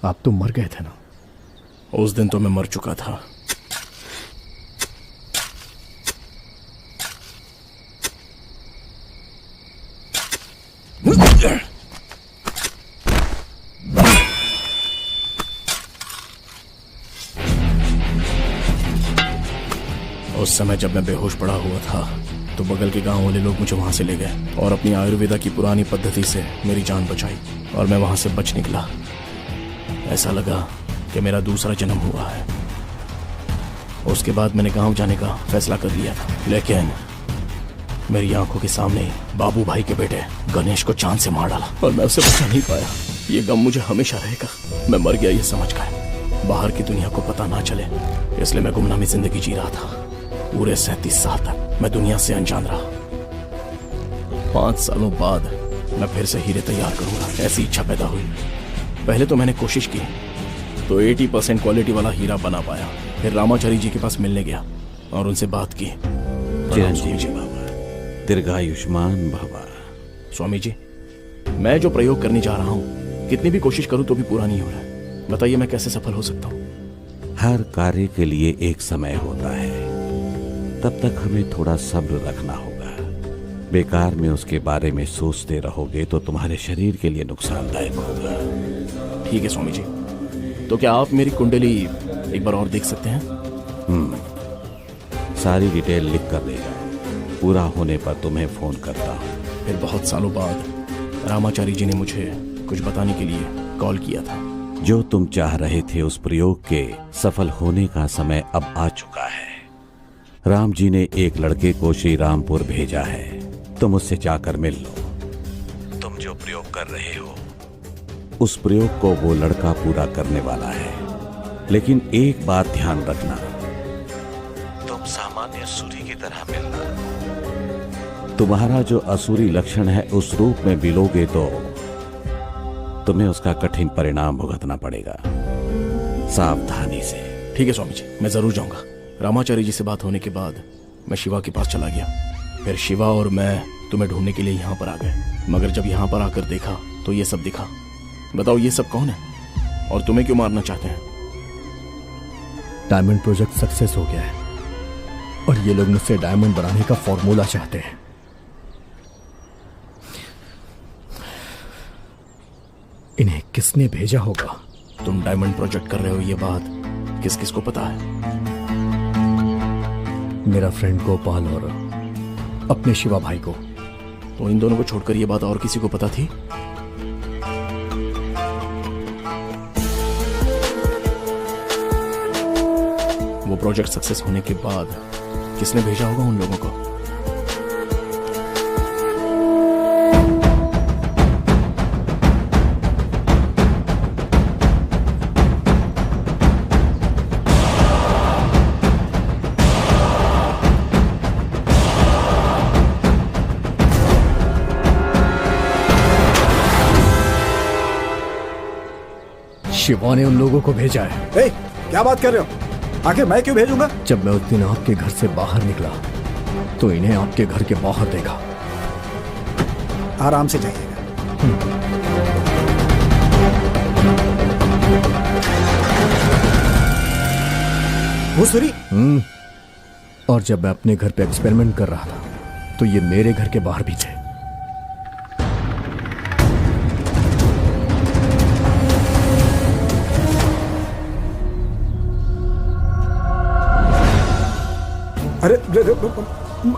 आप तो मर गए थे ना? उस दिन तो मैं मर चुका था। उस समय जब मैं बेहोश पड़ा हुआ था तो बगल के गांव वाले लोग मुझे वहां से ले गए और अपनी आयुर्वेदा की पुरानी पद्धति से मेरी जान बचाई और मैं वहां से बच निकला। ऐसा लगा कि मेरा दूसरा जन्म हुआ है। उसके बाद मैंने गांव जाने का फैसला कर लिया था, लेकिन मेरी आंखों के सामने बाबू भाई के बेटे गणेश को चांद से मार डाला और मैं उसे बचा नहीं पाया। ये गम मुझे हमेशा रहेगा। मैं मर गया ये समझ कर, बाहर की दुनिया को पता ना चले, इसलिए मैं गुमनामी जिंदगी जी रहा था। पूरे 37 साल तक मैं दुनिया से अनजान रहा। 5 सालों बाद मैं फिर से हीरे तैयार करूंगा, ऐसी इच्छा पैदा हुई। पहले तो मैंने कोशिश की तो 80% क्वालिटी वाला हीरा बना पाया। फिर रामाचारी जी के पास मिलने गया और उनसे बात की। चिरंजीवी बाबा, दीर्घायुष्मान भवा। स्वामी जी, मैं जो प्रयोग करने जा रहा हूँ कितनी भी कोशिश करूं तो भी पूरा नहीं हो रहा है। बताइए मैं कैसे सफल हो सकता हूँ? हर कार्य के लिए एक समय होता है, तब तक हमें थोड़ा सब्र रखना होगा। बेकार में उसके बारे में सोचते रहोगे तो तुम्हारे शरीर के लिए नुकसानदायक होगा। ठीक है स्वामी जी, तो क्या आप मेरी कुंडली एक बार और देख सकते हैं? सारी डिटेल लिख कर देगा। पूरा होने पर तुम्हें फोन करता हूँ। फिर बहुत सालों बाद रामाचारी जी ने मुझे कुछ बताने के लिए कॉल किया था। जो तुम चाह रहे थे उस प्रयोग के सफल होने का समय अब आ चुका है। राम जी ने एक लड़के को श्री रामपुर भेजा है, तुम उससे जाकर मिल लो। तुम जो प्रयोग कर रहे हो उस प्रयोग को वो लड़का पूरा करने वाला है, लेकिन एक बात ध्यान रखना, तुम सामान्य सूरी की तरह मिलना। तुम्हारा जो असुरी लक्षण है उस रूप में मिलोगे तो तुम्हें उसका कठिन परिणाम भुगतना पड़ेगा। सावधानी से। ठीक है स्वामी जी, मैं जरूर जाऊंगा। रामाचारी जी से बात होने के बाद मैं शिवा के पास चला गया। फिर शिवा और मैं तुम्हें ढूंढने के लिए यहाँ पर आ गए, मगर जब यहाँ पर आकर देखा तो ये सब दिखा। बताओ ये सब कौन है और तुम्हें क्यों मारना चाहते हैं? डायमंड प्रोजेक्ट सक्सेस हो गया है और ये लोग मुझसे डायमंड बनाने का फॉर्मूला चाहते हैं। इन्हें किसने भेजा होगा? तुम डायमंड प्रोजेक्ट कर रहे हो ये बात किस किस को पता है? मेरा फ्रेंड गोपाल और अपने शिवा भाई को। तो इन दोनों को छोड़कर ये बात और किसी को पता थी? वो प्रोजेक्ट सक्सेस होने के बाद किसने भेजा होगा उन लोगों को? शिवा ने उन लोगों को भेजा है। ए, क्या बात कर रहे हो? आखिर मैं क्यों भेजूंगा? जब मैं उस दिन आपके घर से बाहर निकला तो इन्हें आपके घर के बाहर देखा। आराम से जाइएगा। वो सूरी? और जब मैं अपने घर पे एक्सपेरिमेंट कर रहा था तो ये मेरे घर के बाहर भी थे। अरे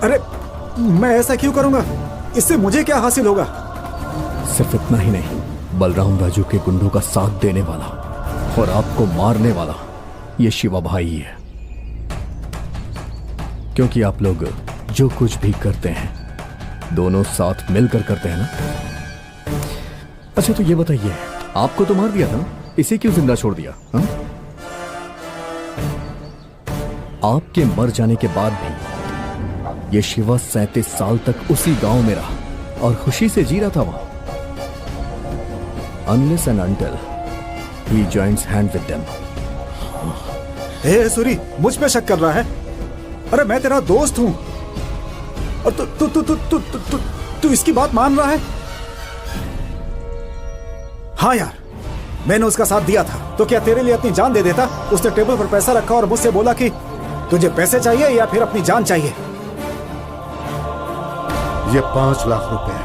अरे मैं ऐसा क्यों करूंगा? इससे मुझे क्या हासिल होगा? सिर्फ इतना ही नहीं, बलराम राजू के गुंडों का साथ देने वाला और आपको मारने वाला ये शिवा भाई ही है। क्योंकि आप लोग जो कुछ भी करते हैं दोनों साथ मिलकर करते हैं ना। अच्छा तो ये बताइए, आपको तो मार दिया था ना, इसे क्यों जिंदा छोड़ दिया? हा? आपके मर जाने के बाद भी ये शिवा 37 साल तक उसी गांव में रहा और खुशी से जी रहा था वहां। Unless and until he joins hand with them. ए सूरी, मुझ पे शक कर रहा है? अरे मैं तेरा दोस्त हूं और तू इसकी बात मान रहा है? हाँ यार, मैंने उसका साथ दिया था तो क्या तेरे लिए अपनी जान दे देता? उसने टेबल पर पैसा रखा और मुझसे बोला कि तुझे पैसे चाहिए या फिर अपनी जान चाहिए। ये 5 लाख रुपए है।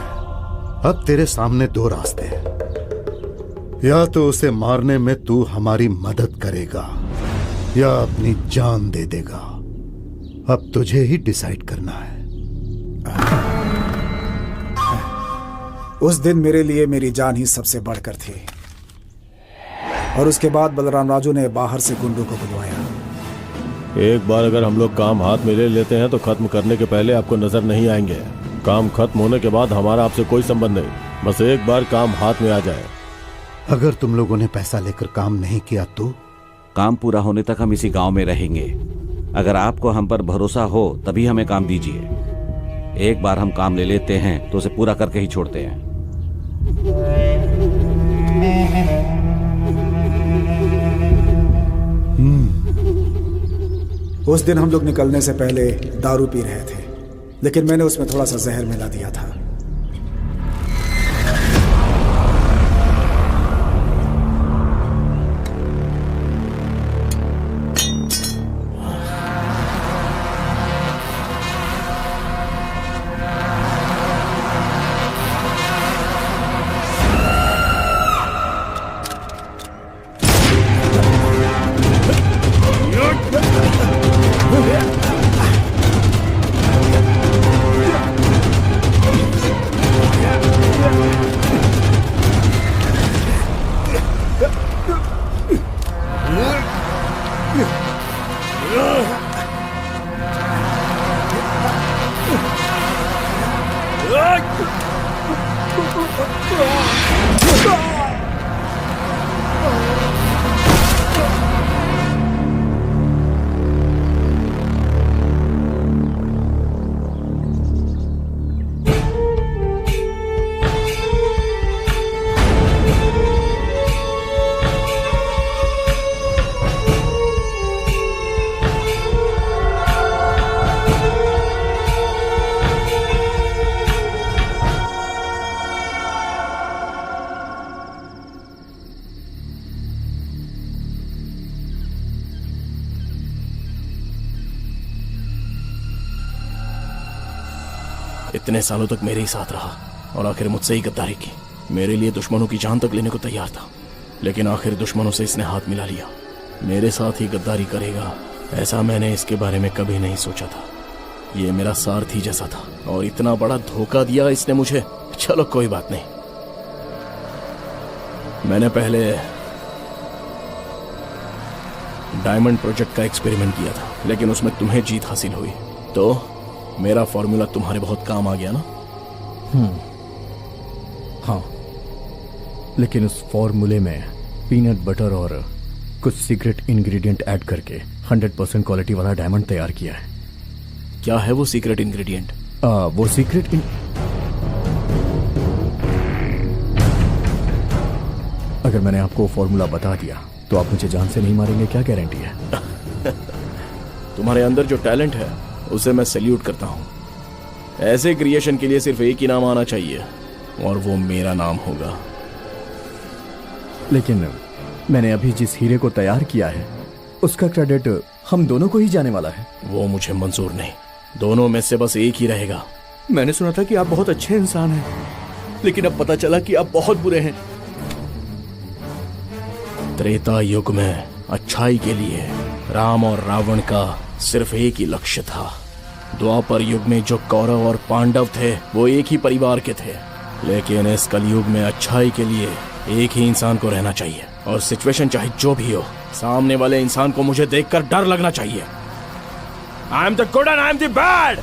अब तेरे सामने 2 रास्ते हैं, या तो उसे मारने में तू हमारी मदद करेगा या अपनी जान दे देगा। अब तुझे ही डिसाइड करना है। उस दिन मेरे लिए मेरी जान ही सबसे बढ़कर थी और उसके बाद बलराम राजू ने बाहर से गुंडों को बुलवाया। एक बार अगर हम लोग काम हाथ में ले लेते हैं तो खत्म करने के पहले आपको नजर नहीं आएंगे। काम खत्म होने के बाद हमारा आपसे कोई संबंध नहीं, बस एक बार काम हाथ में आ जाए। अगर तुम लोगों ने पैसा लेकर काम नहीं किया तो? काम पूरा होने तक हम इसी गांव में रहेंगे। अगर आपको हम पर भरोसा हो तभी हमें काम दीजिए। एक बार हम काम ले लेते हैं तो उसे पूरा करके ही छोड़ते हैं। उस दिन हम लोग निकलने से पहले दारू पी रहे थे, लेकिन मैंने उसमें थोड़ा सा जहर मिला दिया था। इतने सालों तक मेरे ही साथ रहा और आखिर मुझसे ही गद्दारी की। मेरे लिए दुश्मनों की जान तक लेने को तैयार था, लेकिन आखिर दुश्मनों से इसने हाथ मिला लिया। मेरे साथ ही गद्दारी करेगा ऐसा मैंने इसके बारे में कभी नहीं सोचा था। ये मेरा सारथी जैसा था और इतना बड़ा धोखा दिया इसने मुझे। चलो कोई बात नहीं, मैंने पहले डायमंड प्रोजेक्ट का एक्सपेरिमेंट किया था, लेकिन उसमें तुम्हें जीत हासिल हुई तो मेरा फॉर्मूला तुम्हारे बहुत काम आ गया ना। हाँ, लेकिन उस फॉर्मूले में पीनट बटर और कुछ सीक्रेट इंग्रेडिएंट ऐड करके 100% क्वालिटी वाला डायमंड तैयार किया है। क्या है वो सीक्रेट इंग्रेडिएंट? वो सीक्रेट अगर मैंने आपको फॉर्मूला बता दिया तो आप मुझे जान से नहीं मारेंगे, क्या गारंटी है? तुम्हारे अंदर जो टैलेंट है उसे मैं सैल्यूट करता हूँ। ऐसे क्रिएशन के लिए सिर्फ एक ही नाम आना चाहिए और वो मेरा नाम होगा। लेकिन मैंने अभी जिस हीरे को तैयार किया है उसका क्रेडिट हम दोनों को ही जाने वाला है। वो मुझे मंजूर नहीं, दोनों में से बस एक ही रहेगा। मैंने सुना था कि आप बहुत अच्छे इंसान हैं, लेकिन अब पता चला कि आप बहुत बुरे हैं। त्रेता युग में अच्छाई के लिए राम और रावण का सिर्फ एक ही लक्ष्य था। द्वापर युग में जो कौरव और पांडव थे वो एक ही परिवार के थे, लेकिन इस कलयुग में अच्छाई के लिए एक ही इंसान को रहना चाहिए। और सिचुएशन चाहे जो भी हो, सामने वाले इंसान को मुझे देखकर डर लगना चाहिए। I am the good and I am the bad.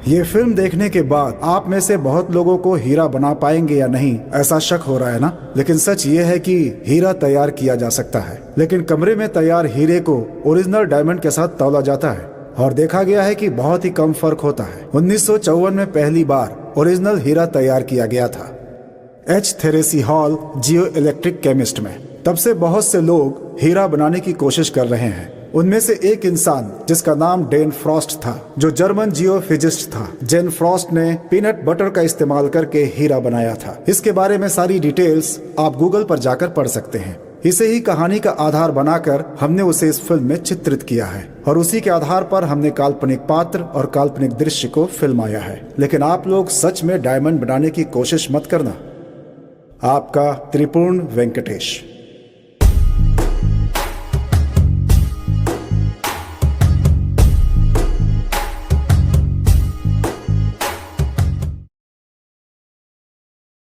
ये फिल्म देखने के बाद आप में से बहुत लोगों को हीरा बना पाएंगे या नहीं ऐसा शक हो रहा है ना। लेकिन सच ये है कि हीरा तैयार किया जा सकता है, लेकिन कमरे में तैयार हीरे को ओरिजिनल डायमंड के साथ तौला जाता है और देखा गया है कि बहुत ही कम फर्क होता है। 1954 में पहली बार ओरिजिनल हीरा तैयार किया गया था एच थेरेसी हॉल जियो इलेक्ट्रिक केमिस्ट में। तब से बहुत से लोग हीरा बनाने की कोशिश कर रहे हैं। उनमें से एक इंसान जिसका नाम डेन फ्रॉस्ट था, जो जर्मन जियोफिजिस्ट था। जेन फ्रॉस्ट ने पीनट बटर का इस्तेमाल करके हीरा बनाया था। इसके बारे में सारी डिटेल्स आप गूगल पर जाकर पढ़ सकते हैं। इसे ही कहानी का आधार बनाकर हमने उसे इस फिल्म में चित्रित किया है और उसी के आधार पर हमने काल्पनिक पात्र और काल्पनिक दृश्य को फिल्माया है। लेकिन आप लोग सच में डायमंड बनाने की कोशिश मत करना। आपका त्रिपुर्ण वेंकटेश।